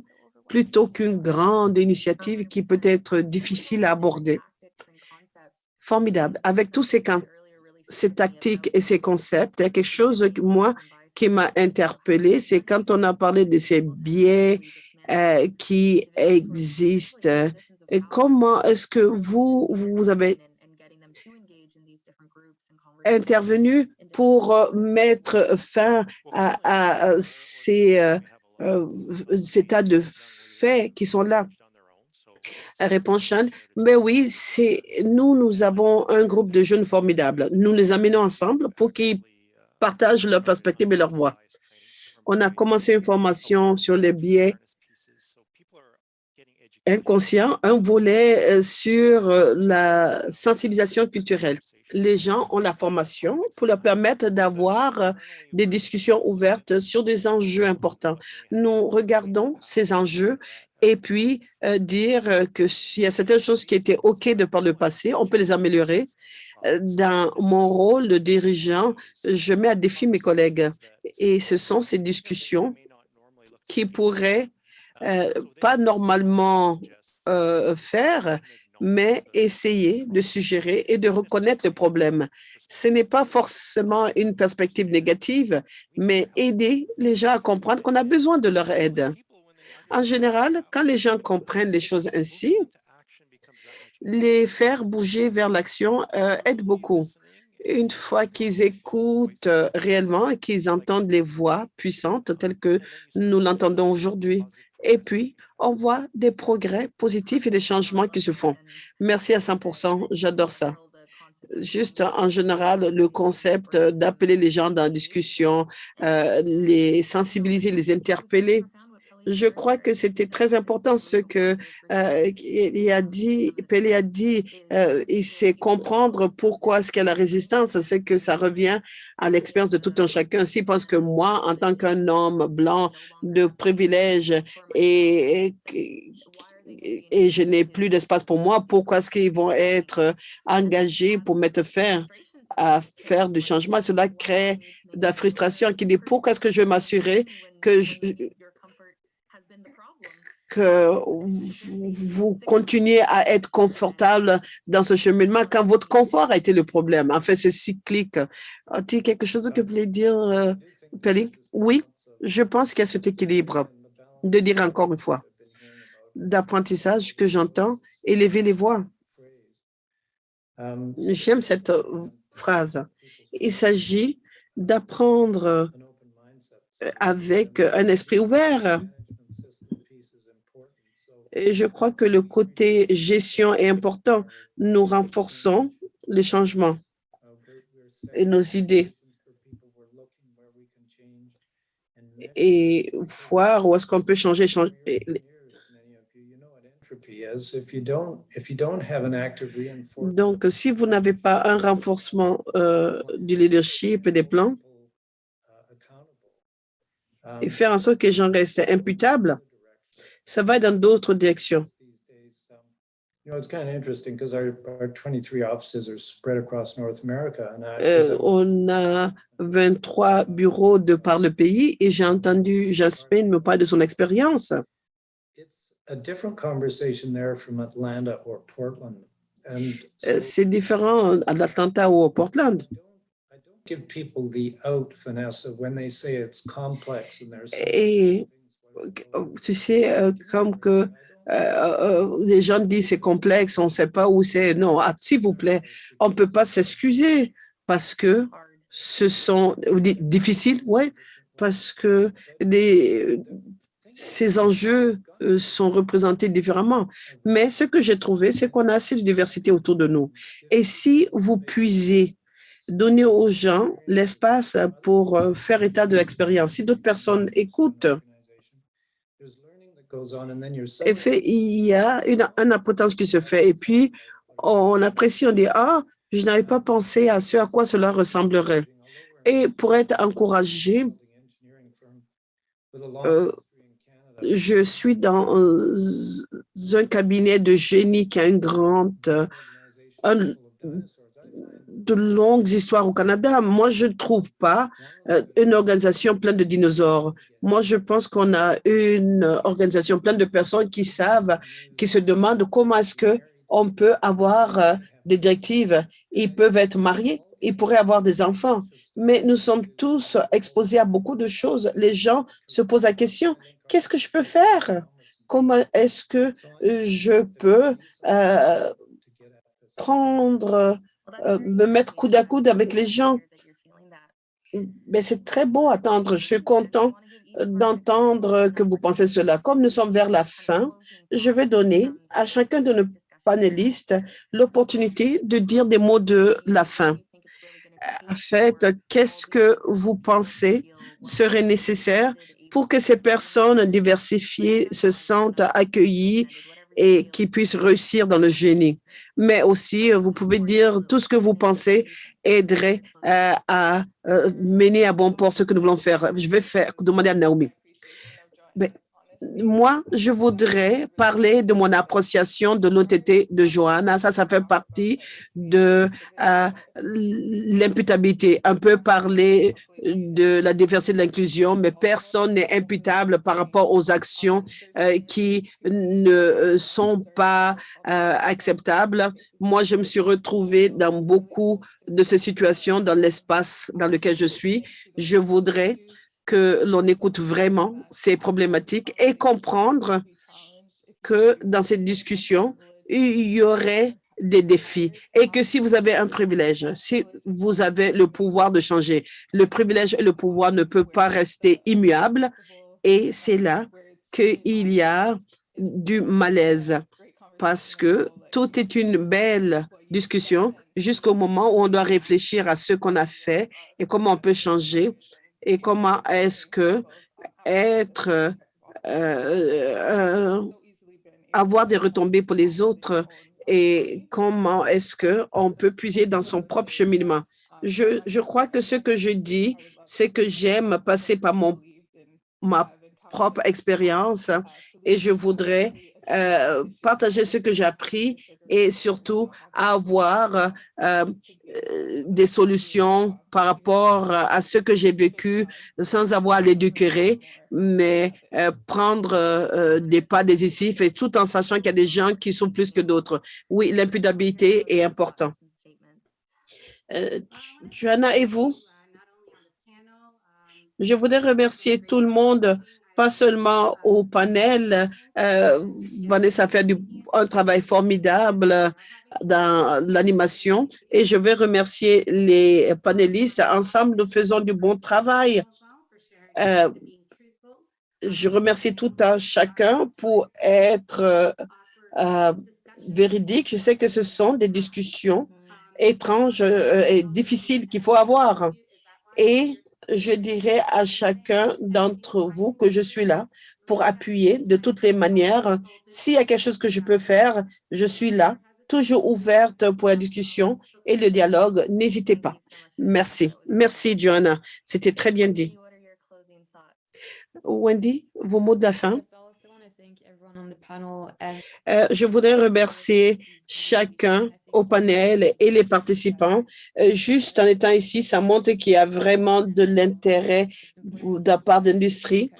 plutôt qu'une grande initiative qui peut être difficile à aborder. Formidable. Avec tous ces tactiques et ces concepts, il y a quelque chose, moi, qui m'a interpellée, c'est quand on a parlé de ces biais qui existent. Et comment est-ce que vous avez intervenu pour mettre fin à ces tas de faits qui sont là? Réponse Sean, mais oui, nous avons un groupe de jeunes formidables. Nous les amenons ensemble pour qu'ils partagent leurs perspectives et leurs voix. On a commencé une formation sur les biais inconscients, un volet sur la sensibilisation culturelle. Les gens ont la formation pour leur permettre d'avoir des discussions ouvertes sur des enjeux importants. Nous regardons ces enjeux et puis dire que s'il y a certaines choses qui étaient OK de par le passé, on peut les améliorer. Dans mon rôle de dirigeant, je mets à défi mes collègues et ce sont ces discussions qui pourraient pas normalement faire, mais essayer de suggérer et de reconnaître le problème. Ce n'est pas forcément une perspective négative, mais aider les gens à comprendre qu'on a besoin de leur aide. En général, quand les gens comprennent les choses ainsi, les faire bouger vers l'action aide beaucoup. Une fois qu'ils écoutent réellement et qu'ils entendent les voix puissantes telles que nous l'entendons aujourd'hui. Et puis, on voit des progrès positifs et des changements qui se font. Merci à 100%, j'adore ça. Juste en général, le concept d'appeler les gens dans la discussion, les sensibiliser, les interpeller. Je crois que c'était très important ce que Pelé a dit, et c'est comprendre pourquoi est-ce qu'il y a la résistance, c'est que ça revient à l'expérience de tout un chacun. S'il pense que moi, en tant qu'un homme blanc de privilège et je n'ai plus d'espace pour moi, pourquoi est-ce qu'ils vont être engagés pour mettre fin à faire du changement? Cela crée de la frustration qui dit pourquoi est-ce que je vais m'assurer que vous continuez à être confortable dans ce cheminement quand votre confort a été le problème. En fait, c'est cyclique. As-tu quelque chose que vous voulez dire, Pelly? Oui, je pense qu'il y a cet équilibre de dire encore une fois, d'apprentissage que j'entends, élever les voix. J'aime cette phrase. Il s'agit d'apprendre avec un esprit ouvert. Et je crois que le côté gestion est important. Nous renforçons les changements et nos idées. Et voir où est-ce qu'on peut changer. Donc, si vous n'avez pas un renforcement du leadership et des plans, et faire en sorte que les gens restent imputables, ça va dans d'autres directions. On a 23 bureaux de par le pays et j'ai entendu Jasmine me parler de son expérience. C'est différent d'Atlanta ou Portland. Et tu sais, comme que les gens disent c'est complexe, on ne sait pas où c'est. Non, s'il vous plaît, on ne peut pas s'excuser parce que ce sont difficiles, oui, parce que ces enjeux sont représentés différemment. Mais ce que j'ai trouvé, c'est qu'on a assez de diversité autour de nous. Et si vous puisez donner aux gens l'espace pour faire état de l'expérience, si d'autres personnes écoutent, et fait, il y a un apprentissage qui se fait et puis on apprécie, on dit « Ah, je n'avais pas pensé à ce à quoi cela ressemblerait ». Et pour être encouragé, je suis dans un cabinet de génie qui a de longues histoires au Canada. Moi, je ne trouve pas une organisation pleine de dinosaures. Moi, je pense qu'on a une organisation pleine de personnes qui savent, qui se demandent comment est-ce qu'on peut avoir des directives. Ils peuvent être mariés, ils pourraient avoir des enfants, mais nous sommes tous exposés à beaucoup de choses. Les gens se posent la question, qu'est-ce que je peux faire? comment est-ce que je peux me mettre coude à coude avec les gens. Mais c'est très beau à attendre. Je suis content d'entendre que vous pensez cela. Comme nous sommes vers la fin, je vais donner à chacun de nos panélistes l'opportunité de dire des mots de la fin. En fait, qu'est-ce que vous pensez serait nécessaire pour que ces personnes diversifiées se sentent accueillies et qui puissent réussir dans le génie? Mais aussi, vous pouvez dire tout ce que vous pensez aiderait à mener à bon port ce que nous voulons faire. Je vais demander à Naomi. Mais, moi, je voudrais parler de mon appréciation de l'honnêteté de Johanna. Ça fait partie de l'imputabilité. On peut parler de la diversité de l'inclusion, mais personne n'est imputable par rapport aux actions qui ne sont pas acceptables. Moi, je me suis retrouvée dans beaucoup de ces situations dans l'espace dans lequel je suis. Je voudrais que l'on écoute vraiment ces problématiques et comprendre que dans cette discussion, il y aurait des défis et que si vous avez un privilège, si vous avez le pouvoir de changer, le privilège et le pouvoir ne peuvent pas rester immuables et c'est là qu'il y a du malaise parce que tout est une belle discussion jusqu'au moment où on doit réfléchir à ce qu'on a fait et comment on peut changer et comment est-ce que avoir des retombées pour les autres et comment est-ce qu'on peut puiser dans son propre cheminement. Je crois que ce que je dis, c'est que j'aime passer par ma propre expérience et je voudrais partager ce que j'ai appris et surtout avoir des solutions par rapport à ce que j'ai vécu sans avoir à l'éduquer, mais prendre des pas décisifs et tout en sachant qu'il y a des gens qui sont plus que d'autres. Oui, l'imputabilité est importante. Johanna, et vous? Je voudrais remercier tout le monde, pas seulement au panel. Vanessa fait un travail formidable dans l'animation et je vais remercier les panélistes. Ensemble, nous faisons du bon travail. Je remercie tout un chacun pour être véridique. Je sais que ce sont des discussions étranges et difficiles qu'il faut avoir. Et je dirais à chacun d'entre vous que je suis là pour appuyer de toutes les manières. S'il y a quelque chose que je peux faire, je suis là, toujours ouverte pour la discussion et le dialogue. N'hésitez pas. Merci. Merci, Johanna. C'était très bien dit. Wendy, vos mots de la fin? Je voudrais remercier chacun au panel et les participants. Juste en étant ici, ça montre qu'il y a vraiment de l'intérêt de la part de l'industrie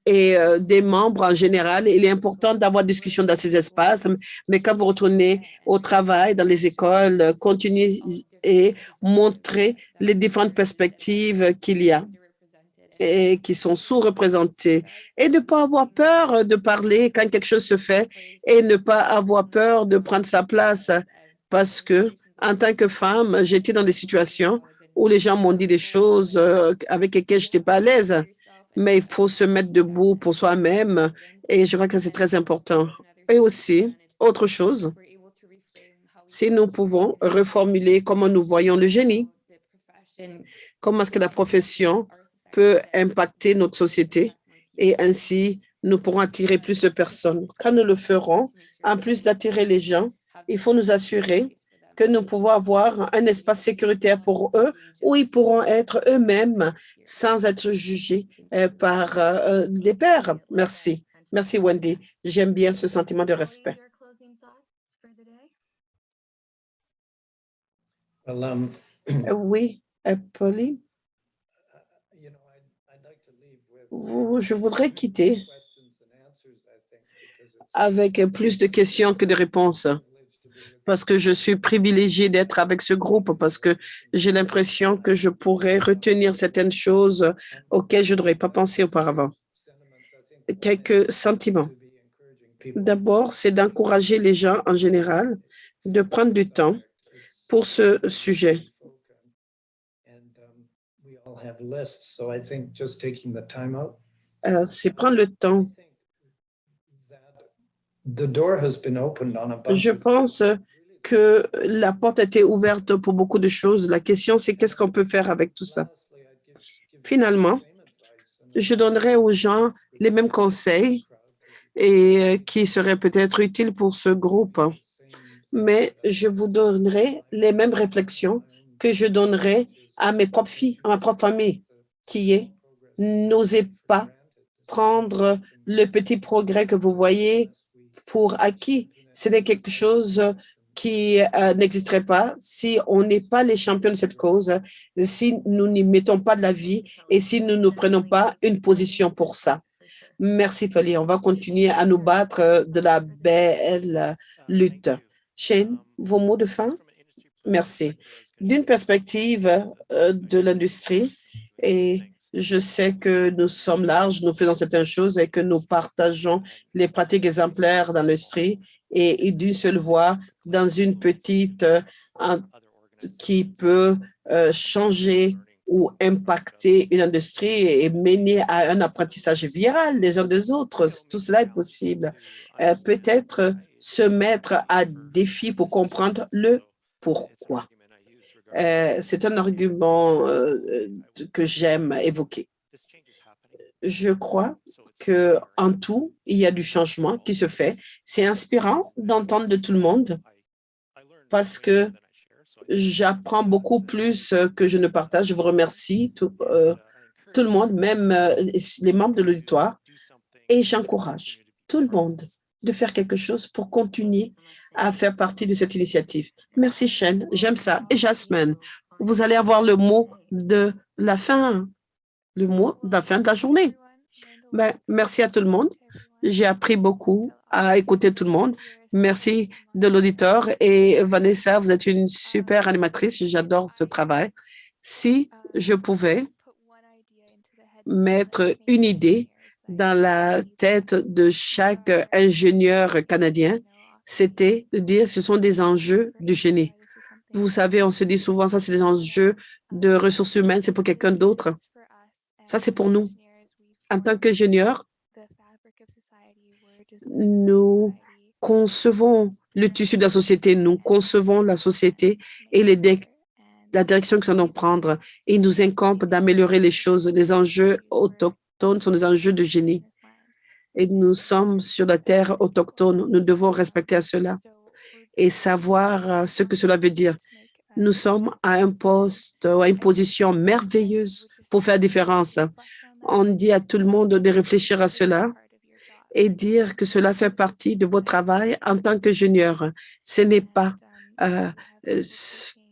et des membres en général. Il est important d'avoir des discussions dans ces espaces, mais quand vous retournez au travail, dans les écoles, continuez et montrez les différentes perspectives qu'il y a et qui sont sous-représentés et ne pas avoir peur de parler quand quelque chose se fait et ne pas avoir peur de prendre sa place parce que en tant que femme, j'étais dans des situations où les gens m'ont dit des choses avec lesquelles je n'étais pas à l'aise, mais il faut se mettre debout pour soi-même et je crois que c'est très important. Et aussi, autre chose, si nous pouvons reformuler comment nous voyons le génie, comment est-ce que la profession peut impacter notre société et ainsi nous pourrons attirer plus de personnes. Quand nous le ferons, en plus d'attirer les gens, il faut nous assurer que nous pouvons avoir un espace sécuritaire pour eux où ils pourront être eux-mêmes sans être jugés par des pairs. Merci. Merci, Wendy. J'aime bien ce sentiment de respect. Oui, Pauline. Je voudrais quitter avec plus de questions que de réponses parce que je suis privilégiée d'être avec ce groupe parce que j'ai l'impression que je pourrais retenir certaines choses auxquelles je n'aurais pas pensé auparavant. Quelques sentiments. D'abord, c'est d'encourager les gens en général de prendre du temps pour ce sujet. C'est prendre le temps. Je pense que la porte a été ouverte pour beaucoup de choses. La question, c'est qu'est-ce qu'on peut faire avec tout ça? Finalement, je donnerai aux gens les mêmes conseils et qui seraient peut-être utiles pour ce groupe. Mais je vous donnerai les mêmes réflexions que je donnerai à mes propres filles, à ma propre famille, qui est n'osez pas prendre le petit progrès que vous voyez pour acquis. Ce n'est quelque chose qui n'existerait pas si on n'est pas les champions de cette cause, si nous n'y mettons pas de la vie et si nous ne prenons pas une position pour ça. Merci, Fali. On va continuer à nous battre de la belle lutte. Shane, vos mots de fin? Merci. D'une perspective de l'industrie, et je sais que nous sommes larges, nous faisons certaines choses et que nous partageons les pratiques exemplaires dans l'industrie et d'une seule voix dans une petite qui peut changer ou impacter une industrie et mener à un apprentissage viral les uns des autres. Tout cela est possible. Peut-être se mettre à défi pour comprendre le pourquoi. C'est un argument que j'aime évoquer. Je crois qu'en tout, il y a du changement qui se fait. C'est inspirant d'entendre de tout le monde parce que j'apprends beaucoup plus que je ne partage. Je vous remercie, tout le monde, même les membres de l'auditoire, et j'encourage tout le monde de faire quelque chose pour continuer à faire partie de cette initiative. Merci, Shane. J'aime ça. Et Jasmine, vous allez avoir le mot de la fin, le mot de la fin de la journée. Ben, merci à tout le monde. J'ai appris beaucoup à écouter tout le monde. Merci de l'auditeur. Et Vanessa, vous êtes une super animatrice. J'adore ce travail. Si je pouvais mettre une idée dans la tête de chaque ingénieur canadien, c'était de dire que ce sont des enjeux du génie. Vous savez, on se dit souvent, ça, c'est des enjeux de ressources humaines, c'est pour quelqu'un d'autre. Ça, c'est pour nous. En tant qu'ingénieurs, nous concevons le tissu de la société, nous concevons la société et la direction que nous allons prendre. Et il nous incombe d'améliorer les choses. Les enjeux autochtones sont des enjeux de génie. Et nous sommes sur la terre autochtone. Nous devons respecter cela et savoir ce que cela veut dire. Nous sommes à un poste, à une position merveilleuse pour faire différence. On dit à tout le monde de réfléchir à cela et dire que cela fait partie de votre travail en tant qu'ingénieur. Ce n'est pas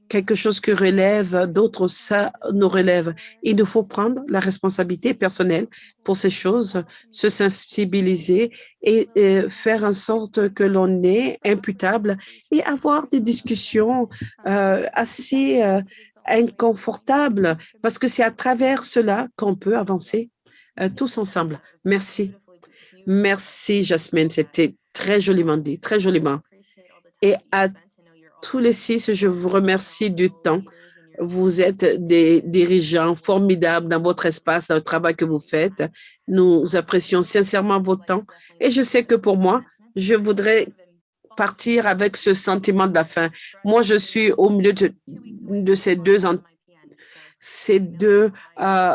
quelque chose que relève d'autres, ça nous relève. Il nous faut prendre la responsabilité personnelle pour ces choses, se sensibiliser et faire en sorte que l'on est imputable et avoir des discussions assez inconfortables parce que c'est à travers cela qu'on peut avancer tous ensemble. Merci. Merci, Jasmine. C'était très joliment dit, très joliment. Et à tous les 6, je vous remercie du temps. Vous êtes des dirigeants formidables dans votre espace, dans le travail que vous faites. Nous apprécions sincèrement votre temps. Et je sais que pour moi, je voudrais partir avec ce sentiment de la fin. Moi, je suis au milieu de ces deux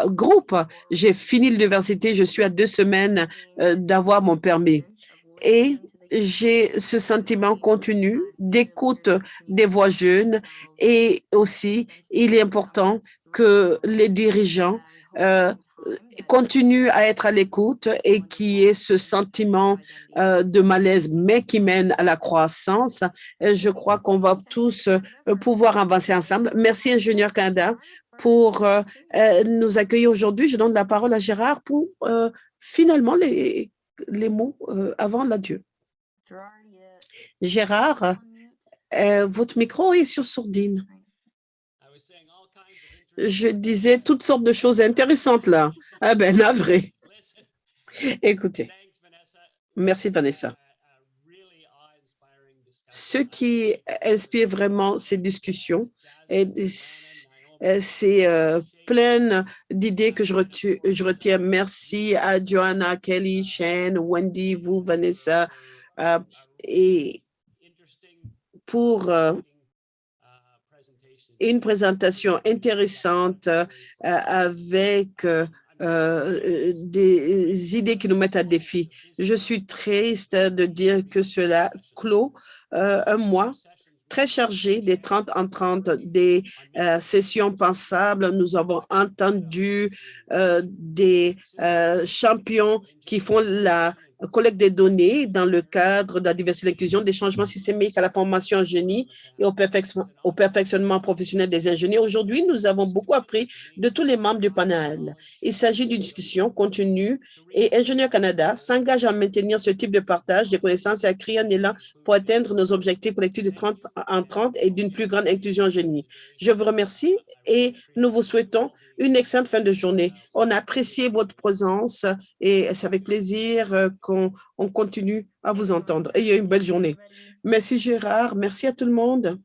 groupes. J'ai fini l'université, je suis à 2 semaines d'avoir mon permis. Et j'ai ce sentiment continu d'écoute des voix jeunes et aussi, il est important que les dirigeants continuent à être à l'écoute et qu'il y ait ce sentiment de malaise, mais qui mène à la croissance. Je crois qu'on va tous pouvoir avancer ensemble. Merci, Ingénieur Canada, pour nous accueillir aujourd'hui. Je donne la parole à Gérard pour finalement les mots avant l'adieu. Gérard, votre micro est sur sourdine. Je disais toutes sortes de choses intéressantes là. Ah ben, navré. Écoutez, merci Vanessa. Ce qui inspire vraiment ces discussions, c'est plein d'idées que je retiens. Merci à Joanna, Kelly, Shane, Wendy, vous, Vanessa, et pour une présentation intéressante avec des idées qui nous mettent à défi. Je suis triste de dire que cela clôt un mois très chargé des 30 en 30, des sessions pensables. Nous avons entendu des champions qui font la collecte des données dans le cadre de la diversité et l'inclusion, des changements systémiques à la formation en génie et au perfectionnement professionnel des ingénieurs. Aujourd'hui, nous avons beaucoup appris de tous les membres du panel. Il s'agit d'une discussion continue et Ingénieurs Canada s'engage à maintenir ce type de partage des connaissances et à créer un élan pour atteindre nos objectifs collectifs de 30 en 30 et d'une plus grande inclusion en génie. Je vous remercie et nous vous souhaitons une excellente fin de journée. On a apprécié votre présence et c'est avec plaisir qu'on continue à vous entendre. Ayez une belle journée. Merci Gérard, merci à tout le monde.